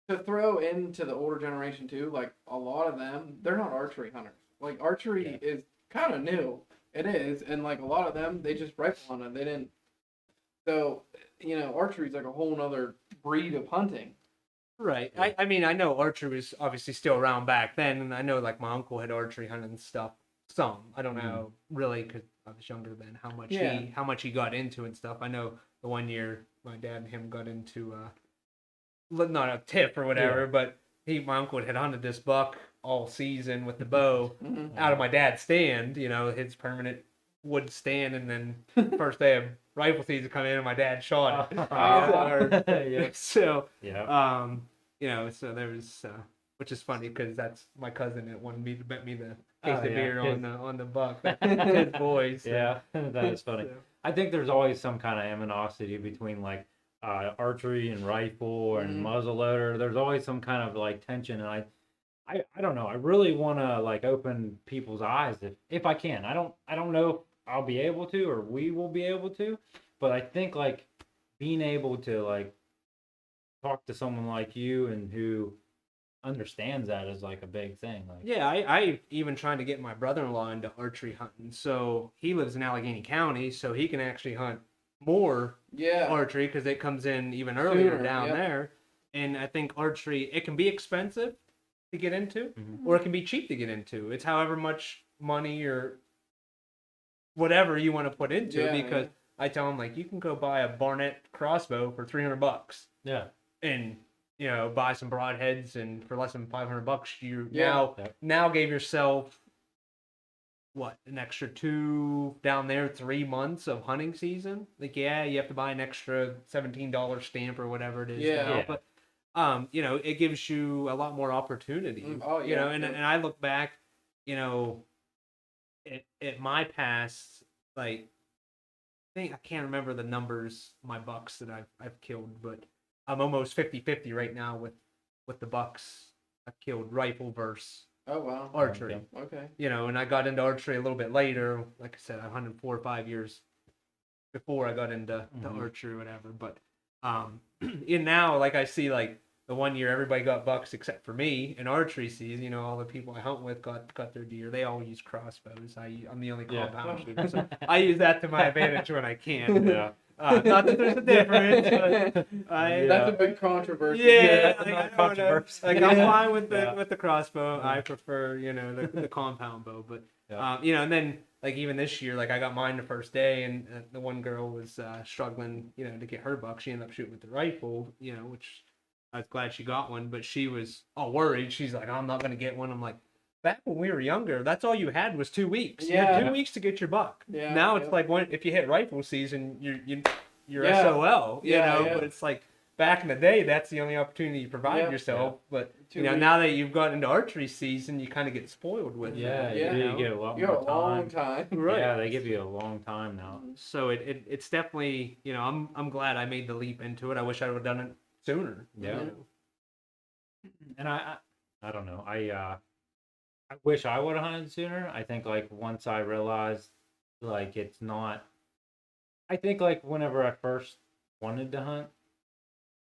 to throw into the older generation too, like a lot of them, they're not archery hunters. Like archery is kind of new. It is, and like a lot of them, they just rifle hunt it. They didn't. So, archery is like a whole nother breed of hunting. Right. Yeah. I mean, I know archery was obviously still around back then, and I know like my uncle had archery hunting and stuff. Some I don't know really because I was younger then. Yeah. How much he got into and stuff. I know the one year my dad and him got into not a tip or whatever, but my uncle had hunted this buck all season with the bow Mhm. out of my dad's stand. His permanent wood stand, and then first day of rifle season come in, and my dad shot it. Yeah. So Yeah. so there was, which is funny because that's my cousin that wanted me to bet me the case Oh, of yeah. beer His- on the buck. That's his boy. So. Yeah, that is funny. So, I think there's always some kind of animosity between like archery and rifle and Mhm. muzzleloader. There's always some kind of like tension, and I don't know. I really want to like open people's eyes if I can. I don't know if I'll be able to or we will be able to, but I think like being able to like talk to someone like you and who understands that is like a big thing. Like yeah, I even trying to get my brother-in-law into archery hunting. So he lives in Allegheny County, so he can actually hunt more Yeah. archery because it comes in even earlier Sooner, down yep. there. And I think archery, it can be expensive to get into, Mhm. or it can be cheap to get into. It's however much money or whatever you want to put into it. Yeah, Because I tell them like you can go buy a Barnett crossbow for $300 yeah, and buy some broadheads, and for less than $500 you Yeah. now gave yourself what, an extra 3 months of hunting season. Like, yeah, you have to buy an extra $17 stamp or whatever it is Yeah. now, Yeah. but it gives you a lot more opportunity. Oh, yeah, And yeah. and I look back, at my past, like, I can't remember the numbers, my bucks that I've killed, but I'm almost 50-50 right now with the bucks I've killed, rifle versus Oh wow. archery. Okay. And I got into archery a little bit later. Like I said, I hunted 4 or 5 years before I got into Mhm. archery or whatever. But and now, like, I see like the one year everybody got bucks except for me in archery season. You know, all the people I hunt with got their deer. They all use crossbows. I'm the only Yeah. compound shooter, so I use that to my advantage when I can. Yeah. Not that there's a difference, but That's a big controversy. yeah, that's like, not I don't know. controversial. Like I'm Yeah. fine with the Yeah. with the crossbow. Yeah. I prefer, you know, the compound bow. But Yeah. you know, and then like even this year, like I got mine the first day, and the one girl was struggling, you know, to get her buck. She ended up shooting with the rifle, you know, which I was glad she got one. But she was all worried. She's like, I'm not gonna get one. I'm like, back when we were younger, that's all you had was 2 weeks. You had Yeah. 2 weeks to get your buck. Yeah, Now it's yeah. like if you hit rifle season, you're Yeah. SOL. You Yeah, know, yeah. but it's like back in the day, that's the only opportunity you provide Yeah. yourself. But 2 you know, weeks. now that you've gotten into archery season, you kind of get spoiled with Yeah, that. Yeah. you, you do, know? you get a lot You got a more long time. time. Right. Yeah, they give you a long time now. So it's definitely, you know, I'm glad I made the leap into it. I wish I would have done it sooner. Yeah. You know? And I don't know. I wish I would have hunted sooner. I think like once I realized like it's not. I think like whenever I first wanted to hunt,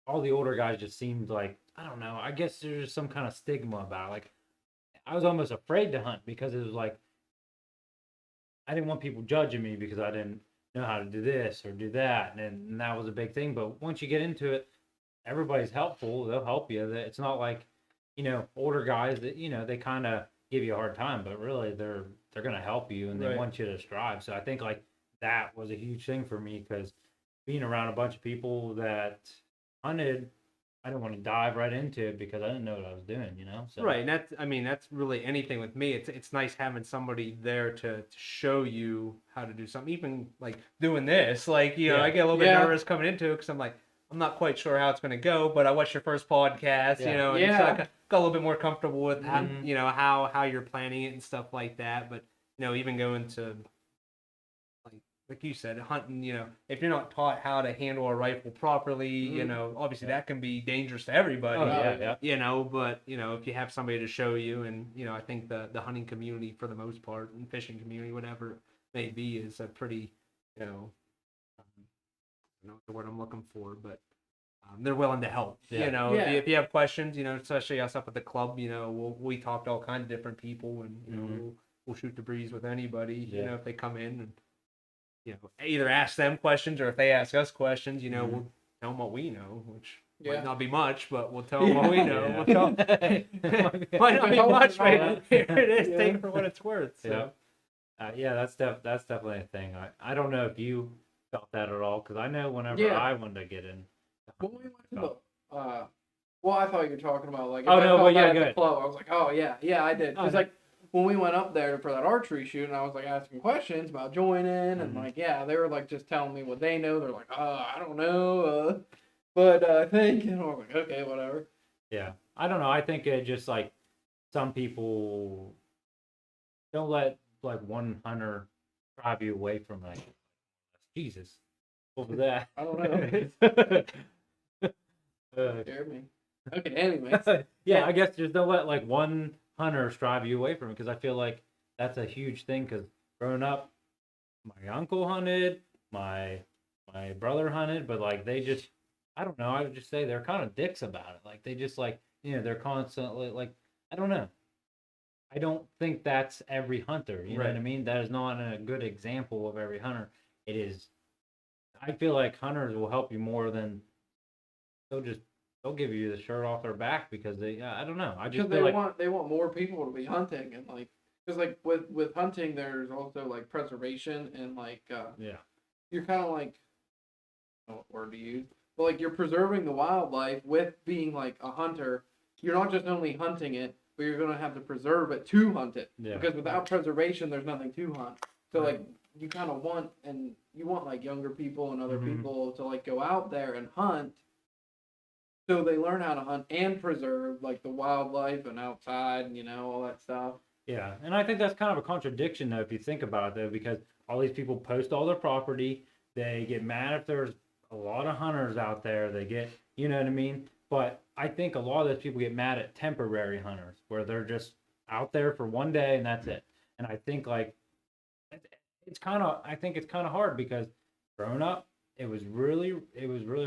all the older guys just seemed like I don't know. I guess there's just some kind of stigma about it. Like I was almost afraid to hunt because it was like I didn't want people judging me because I didn't know how to do this or do that, and that was a big thing. But once you get into it, everybody's helpful. They'll help you. It's not like older guys that they kind of give you a hard time, but really they're gonna help you and they Right. want you to strive. So I think like that was a huge thing for me because being around a bunch of people that hunted, I didn't want to dive right into it because I didn't know what I was doing. So Right, and that's really anything with me. It's nice having somebody there to show you how to do something. Even like doing this, like Yeah. I get a little bit Yeah. nervous coming into it because I'm like I'm not quite sure how it's going to go. But I watched your first podcast, Yeah. and Yeah. so I got a little bit more comfortable with how, Mhm. how you're planning it and stuff like that. But even going to like you said, hunting, if you're not taught how to handle a rifle properly, obviously Yeah. that can be dangerous to everybody. Oh yeah, yeah. But if you have somebody to show you, and I think the hunting community for the most part, and fishing community, whatever it may be, is a pretty, I don't know the word I'm looking for, but they're willing to help. Yeah. If Yeah. if you have questions, especially us up at the club, we talk to all kinds of different people, and Mhm. we'll shoot the breeze with anybody, Yeah. if they come in and either ask them questions, or if they ask us questions, Mhm. we'll tell them what we know, which Yeah. might not be much, but we'll tell them what we know. Yeah. We'll tell 'em- might not be Help much, them but out. here it is. Yeah. Take it for what it's worth. So. Yeah. Yeah, that's definitely a thing. I don't know if you felt that at all because I know whenever Yeah. I wanted to get in. When we went to the, well, I thought you were talking about like. If Oh, I no, felt well, yeah, that at go the ahead. club, I was like, oh yeah, I did. Oh, Because no. like when we went up there for that archery shoot, and I was like asking questions about joining, and Mhm. like they were like just telling me what they know. They're like, I don't know, but I think, and I was like, okay, whatever. Yeah, I don't know. I think it just like some people don't let like one hunter drive you away from like Jesus. What was that? I don't know. Scared me. Okay, anyways. Yeah, I guess just don't let like one hunter drive you away from it because I feel like that's a huge thing. Because growing up, my uncle hunted, my brother hunted, but like they just, I don't know. I would just say they're kind of dicks about it. Like they just like they're constantly like I don't know. I don't think that's every hunter. You know what I Right. mean? That is not a good example of every hunter. It is. I feel like hunters will help you more than they'll give you the shirt off their back because they I don't know. I just Because feel like they want more people to be hunting, and like because like with hunting there's also like preservation, and like yeah. you're kind of like, I don't know what word to use, but like you're preserving the wildlife with being like a hunter. You're not just only hunting it, but you're gonna have to preserve it to hunt it. Yeah. Because without preservation, there's nothing to hunt. So Right. like you kind of want, and you want like younger people and other Mhm. people to like go out there and hunt. So they learn how to hunt and preserve like the wildlife and outside and all that stuff. Yeah, and I think that's kind of a contradiction though if you think about it though, because all these people post all their property, they get mad if there's a lot of hunters out there, they get, you know what I mean? But I think a lot of those people get mad at temporary hunters where they're just out there for one day and that's it. And I think like I think it's kind of hard because growing up, it was really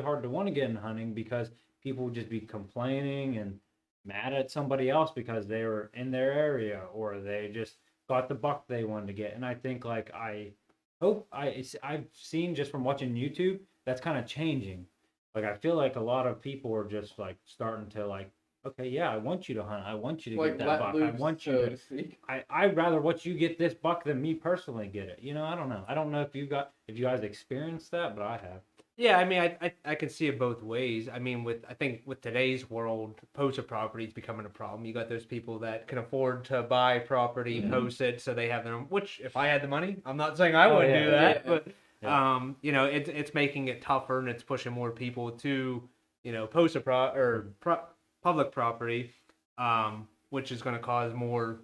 hard to want to get in hunting because people would just be complaining and mad at somebody else because they were in their area or they just got the buck they wanted to get. And I think like I've seen just from watching YouTube that's kind of changing. Like I feel like a lot of people are just like starting to like, okay, yeah, I want you to hunt. I want you to Like get that let buck. loose, I want you so to. to speak. I'd rather watch you get this buck than me personally get it. You know, I don't know. I don't know if you guys experienced that, but I have. Yeah, I mean, I can see it both ways. I mean, I think with today's world, poster property is becoming a problem. You got those people that can afford to buy property, post it, so they have their own. Which, if I had the money, I'm not saying I wouldn't yeah, do that, yeah. but you know, it's making it tougher and it's pushing more people to, you know, public property, which is going to cause more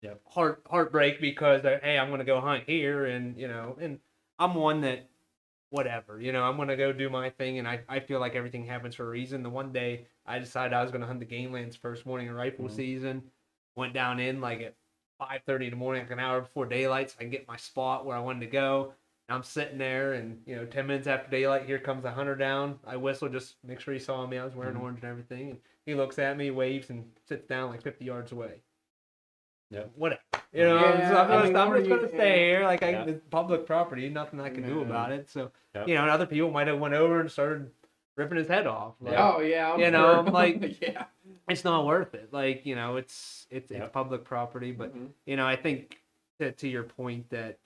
Yep. heartbreak because hey, I'm going to go hunt here, and you know, and I'm one that. Whatever, you know, I'm gonna go do my thing, and I feel like everything happens for a reason. The one day I decided I was gonna hunt the Gamelands first morning of rifle season, went down in like at 5:30 in the morning, like an hour before daylight, so I can get my spot where I wanted to go. And I'm sitting there, and you know, 10 minutes after daylight, here comes a hunter down. I whistle, just make sure he saw me. I was wearing orange and everything, and he looks at me, waves, and sits down like 50 yards away. Yep. Whatever. You know, Yeah, so I'm I mean, just what are gonna you- stay here. Like Yeah. it's public property, nothing I can do Yeah. about it. So Yep. you know, and other people might have went over and started ripping his head off. Like, Oh yeah, I'm you know, sure. I'm like- yeah. it's not worth it. Like you know, it's Yep. public property. But Mhm. you know, I think to your point that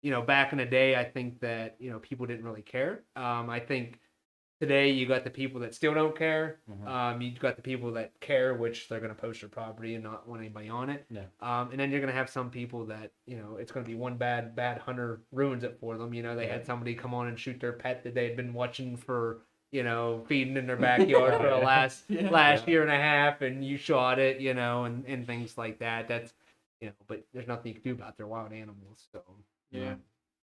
you know back in the day, I think that you know people didn't really care. I think today you got the people that still don't care. You got the people that care, which they're going to post their property and not want anybody on it. Yeah. And then you're going to have some people that you know it's going to be one bad hunter ruins it for them. You know they had somebody come on and shoot their pet that they had been watching for you know feeding in their backyard for the last Yeah. year and a half, and you shot it. You know and things like that. That's you know, but there's nothing you can do about it. They're wild animals. So Yeah.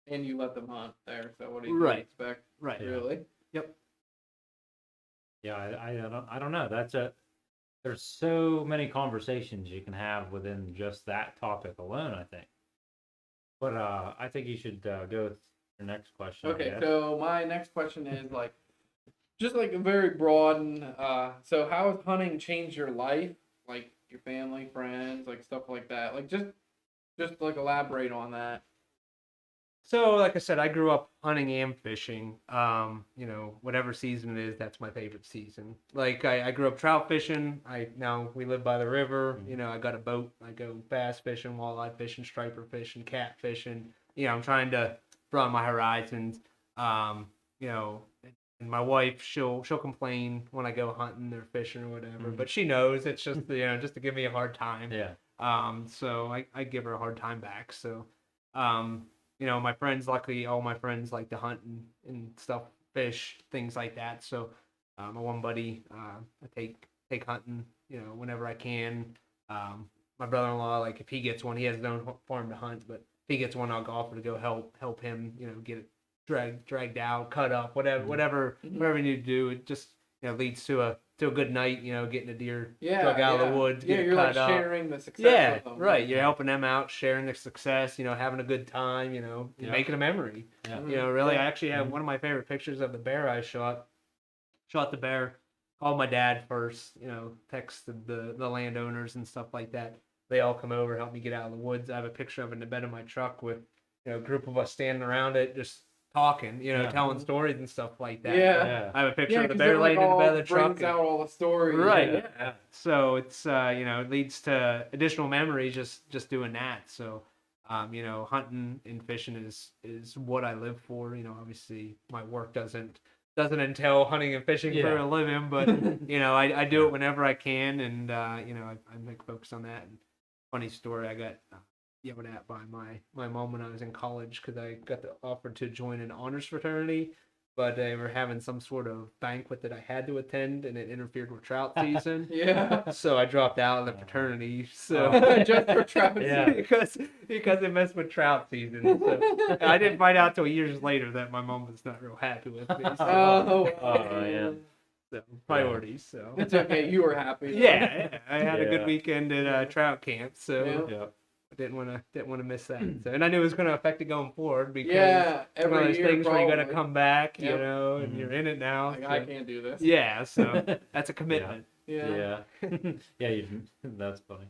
And you let them hunt there, so what do you Right. expect? right. Really? Yep. Yeah, I don't know. There's so many conversations you can have within just that topic alone, I think. But I think you should go with your next question. I Okay, guess. so my next question is like, just like a very broad. And, so how has hunting changed your life, like your family, friends, like stuff like that? Like just like elaborate on that. So, like I said, I grew up hunting and fishing. You know, whatever season it is, that's my favorite season. Like I grew up trout fishing. Now we live by the river. You know, I got a boat. I go bass fishing, walleye fishing, striper fishing, cat fishing. You know, I'm trying to broaden my horizons. You know, and my wife, she'll complain when I go hunting or fishing or whatever, but she knows it's just you know just to give me a hard time. Yeah. So I give her a hard time back. So, you know, my friends, luckily, all my friends like to hunt and stuff, fish, things like that. So, my one buddy, I take hunting, you know, whenever I can. My brother-in-law, like if he gets one, he has his own farm to hunt, but if he gets one, I'll offer to go help him, you know, get it dragged out, cut up, whatever you need to do. It just you know leads to a good night, you know, getting a deer drug out of the woods, Yeah, get it you're cut like up. sharing the success. Yeah, with them. right. You're helping them out, sharing the success, you know, having a good time, you know, Yeah. making a memory. Yeah. You know, really, Yeah. I actually have one of my favorite pictures of the bear I shot. Shot the bear, called my dad first, you know, texted the landowners and stuff like that. They all come over, help me get out of the woods. I have a picture of it in the bed of my truck with, you know, a group of us standing around it, just talking, you know, Yeah. telling stories and stuff like that. Yeah. Yeah. I have a picture Yeah, of the 'cause bear it, like, laying in the bed of all the truck. brings out all the stories. Right. Yeah. Yeah. So it's you know it leads to additional memories just doing that. So you know hunting and fishing is what I live for. You know obviously my work doesn't entail hunting and fishing for Yeah. a living, but you know I do it whenever I can, and you know I make focus on that. And funny story, I got yelled at by my mom when I was in college because I got the offer to join an honors fraternity. But they were having some sort of banquet that I had to attend, and it interfered with trout season. Yeah. So I dropped out of the fraternity. So Just for trout Yeah. because it messed with trout season. So I didn't find out till years later that my mom was not real happy with me. So, Oh, Oh, yeah. so priorities. So It's okay. You were happy. yeah, I had a Yeah. good weekend at trout camp. So Yeah. Yeah. didn't want to miss that. So, and I knew it was going to affect it going forward because Yeah, it's one of every those year things where you got to probably. come back, Yep. and Mhm. you're in it now. Like so- I can't do this. Yeah, so that's a commitment. Yeah. Yeah, that's funny.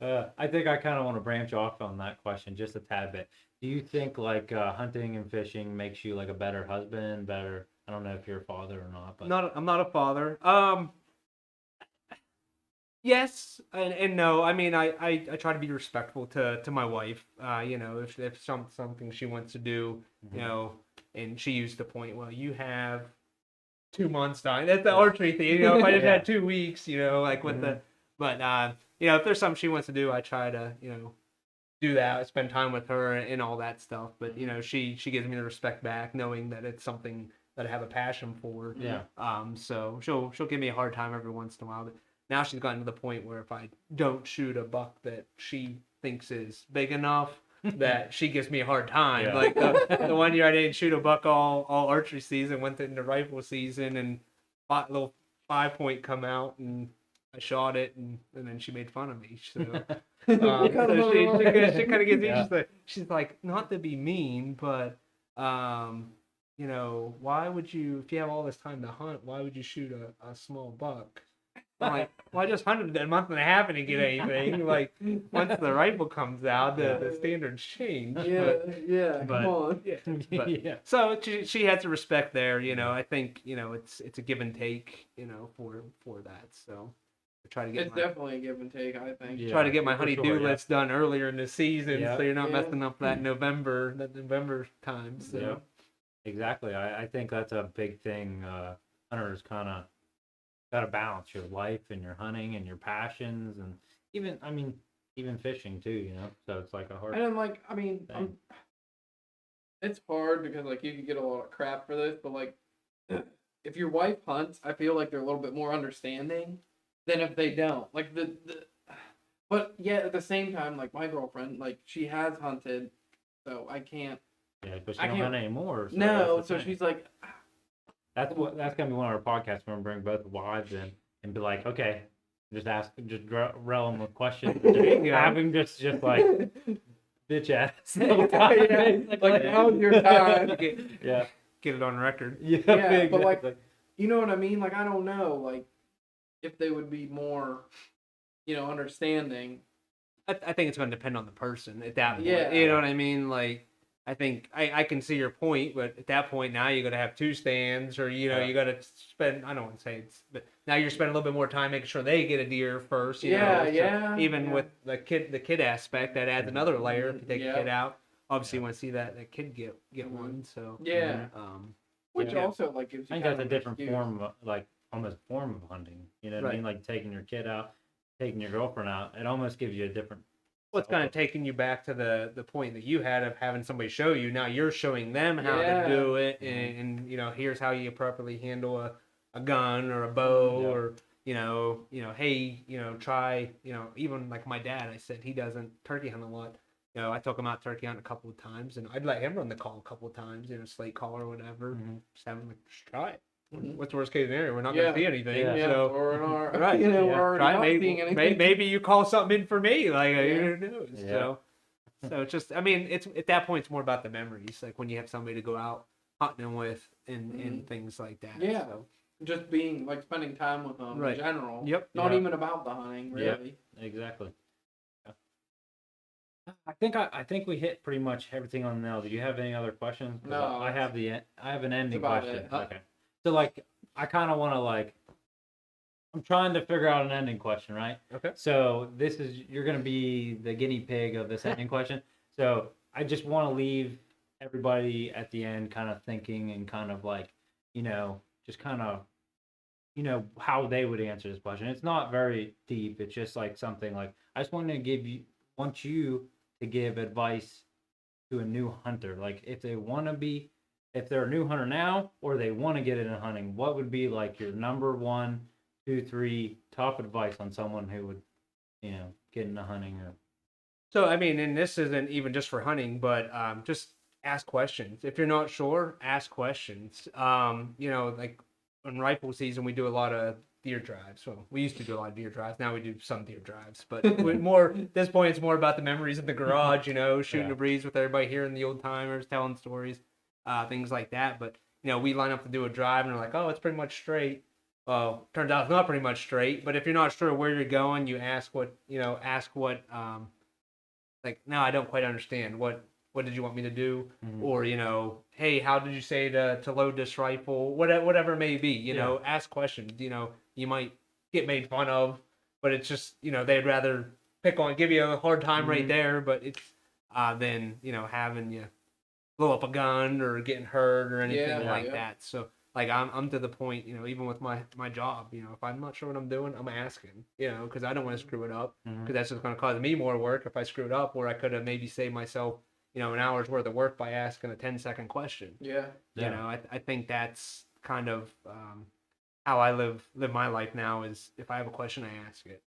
I think I kind of want to branch off on that question just a tad bit. Do you think like hunting and fishing makes you like a better husband, better? I don't know if you're a father or not, but I'm not a father. Yes and no. I mean, I try to be respectful to my wife. If something she wants to do, Mhm. and she used the point, well, you have 2 months time. That's the Yeah. archery thing. If I just Yeah. had 2 weeks, like with the, but if there's something she wants to do, I try to, do that. Spend time with her and all that stuff. But she gives me the respect back, knowing that it's something that I have a passion for. Yeah. So she'll give me a hard time every once in a while. But now she's gotten to the point where if I don't shoot a buck that she thinks is big enough, that she gives me a hard time. Yeah. Like the one year I didn't shoot a buck all archery season, went into rifle season, and little 5-point come out, and I shot it, and then she made fun of me. So, so she kind of gets me. Yeah. She's like, not to be mean, but why would you, if you have all this time to hunt, why would you shoot a small buck? I'm like, well, I just hunted a month and a half and didn't get anything. Like, once the rifle comes out, the standards change. Yeah, yeah, but- come on. Yeah. But- Yeah. So she has the respect there. I think it's a give and take. For that. So I try to get It's definitely a give and take, I think. Yeah. try to get my for honey-do sure, yeah. list done earlier in the season, Yeah. so you're not Yeah. messing up that November time. So. Yeah. Exactly. I think that's a big thing. Hunters kind of got to balance your life and your hunting and your passions, and even fishing too. So it's like a hard. And then, Thing. it's hard because you could get a lot of crap for this, but if your wife hunts, I feel like they're a little bit more understanding than if they don't. But yet at the same time, my girlfriend, she has hunted, so I can't. Yeah, but she I don't can't- hunt anymore. So No, that's the so thing. she's like, That's gonna be one of our podcasts. We're gonna bring both wives in and be like, okay, just rel them with questions. There you go. Have him just like bitch ass. the whole time, Yeah, basically. how's your time? Yeah. Get it on record. Yeah. Yeah, but, exactly. You know what I mean? I don't know, if they would be more, understanding. I think it's going to depend on the person at that point. Yeah. You know what I mean? I think I can see your point, but at that point now you got to have 2 stands, or Yeah. you got to spend. I don't want to say it's, but now you're spending a little bit more time making sure they get a deer first. Yeah, so yeah, Even yeah. with the kid aspect, that adds another layer. If you take Yeah. a kid out, obviously you want to see that kid get Mhm. one. So Yeah. Which Yeah. also gives you I think kind that's of a an different excuse. form of almost form of hunting. You know what I Right. mean? Like taking your kid out, taking your girlfriend out. It almost gives you a different. well, it's kind of taking you back to the point that you had of having somebody show you. Now you're showing them how Yeah. to do it, Mhm. and here's how you properly handle a gun or a bow, Yeah. or hey, try, even like my dad. I said he doesn't turkey hunt a lot. I took him out turkey hunting a couple of times, and I'd let him run the call a couple of times, slate call or whatever. Mhm. Just have him just try it. Mhm. What's the worst case scenario? We're not Yeah. going to see anything. Yeah. Yeah, So or in our, Right, we're yeah. already try not it. seeing anything. Maybe you call something in for me. Yeah. Who knows? Yeah. So it's just, it's at that point, it's more about the memories, like when you have somebody to go out hunting with and things like that. Yeah. So, Just being spending time with them Right. in general. Yep. Not Yeah. even about the hunting, Yeah. really. Exactly. Yeah. I think we hit pretty much everything on the nail. Do you have any other questions? 'Cause No, I have an ending about question. it. Okay. So I kind of want to I'm trying to figure out an ending question, right? Okay. So you're gonna be the guinea pig of this ending question. So I just want to leave everybody at the end kind of thinking and kind of just kind of how they would answer this question. It's not very deep. It's just something I just want you to give advice to a new hunter. If they're a new hunter now or they want to get into hunting, what would be your number 1, 2, 3 top advice on someone who would, get into hunting or. So, and this isn't even just for hunting, but just ask questions. If you're not sure, ask questions. In rifle season, we do a lot of deer drives. So we used to do a lot of deer drives. Now we do some deer drives, but more at this point, it's more about the memories in the garage. Shooting Yeah. the breeze with everybody, hearing the old timers, telling stories, things like that. But we line up to do a drive, and we're like, oh, it's pretty much straight. Well, turns out it's not pretty much straight. But if you're not sure where you're going, you ask what like, no, I don't quite understand. What did you want me to do? Mhm. Or, hey, how did you say to load this rifle? Whatever it may be, Yeah. ask questions. You might get made fun of, but it's just, they'd rather give you a hard time right Mhm. there, but it's than, having you blow up a gun or getting hurt or anything Yeah, like yeah. that. So like I'm to the point, even with my job, if I'm not sure what I'm doing, I'm asking, because I don't want to screw it up, Mhm. because that's just going to cause me more work if I screw it up, where I could have maybe saved myself, an hour's worth of work by asking a 10-second question. Yeah. Yeah. I think that's kind of how I live my life now. Is if I have a question, I ask it.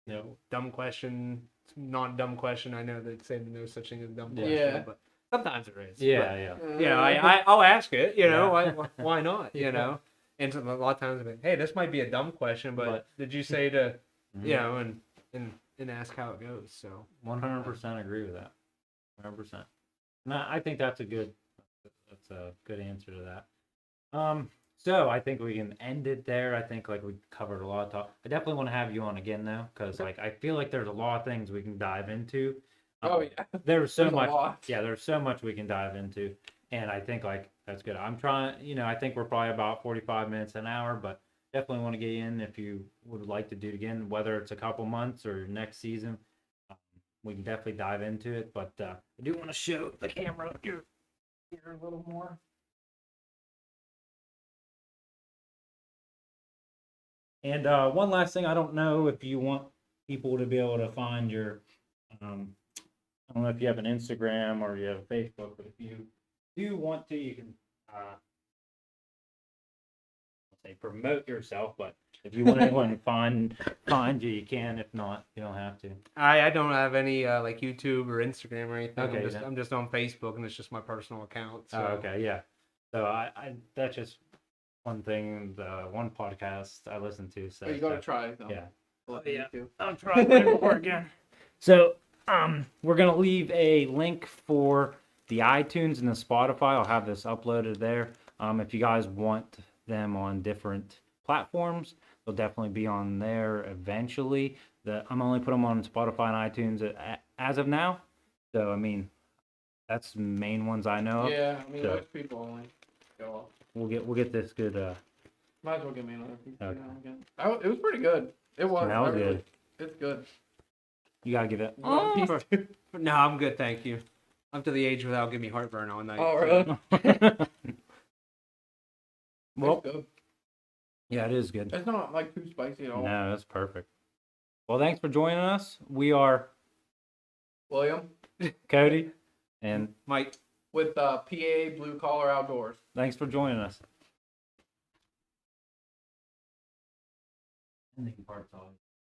Dumb question, not dumb question. I know they say no such thing as a dumb question, Yeah. but sometimes there is. Yeah. But, I'll ask it. Yeah. Why not? Yeah. And a lot of times I'm like, hey, this might be a dumb question, but did you say to, Mhm. and ask how it goes. So 100% agree with that. 100%. No, I think that's a good answer to that. So I think we can end it there. I think like we covered a lot of talk. I definitely want to have you on again though, because like I feel like there's a lot of things we can dive into. Oh yeah. There's so There's a much. lot. Yeah, there's so much we can dive into, and I think like that's good. I'm trying. I think we're probably about 45 minutes an hour, but definitely want to get in if you would like to do it again, whether it's a couple months or next season. Um, we can definitely dive into it, but I do want to show the camera here a little more. And one last thing, I don't know if you want people to be able to find your, I don't know if you have an Instagram or you have a Facebook, but if you do want to, you can, say promote yourself. But if you want anyone to find you, you can. If not, you don't have to. I don't have any like YouTube or Instagram or anything. Okay, I'm just on Facebook, and it's just my personal account. So. Oh, okay, yeah. So I that's just one thing, the one podcast I listen to. So Oh, you gotta try it though. yeah. Yeah. I'll try it again. So, we're gonna leave a link for the iTunes and the Spotify. I'll have this uploaded there. If you guys want them on different platforms, they'll definitely be on there eventually. I'm only putting them on Spotify and iTunes as of now. So, I mean, that's the main ones I know of. Yeah, I mean So- most people only go off. We'll get this good. Might as well give me another piece Okay. now again. It was pretty good. It was. Smells I really- good. It's good. You gotta give it. You want a piece too? No, I'm good, thank you. I'm to the age where that'll give me heartburn all night. Oh, so- really? Well, It's good. yeah, it is good. It's not like too spicy at all. No, that's perfect. Well, thanks for joining us. We are William Cody, and Mike. with PA Blue Collar Outdoors. thanks for joining us. Ending part's always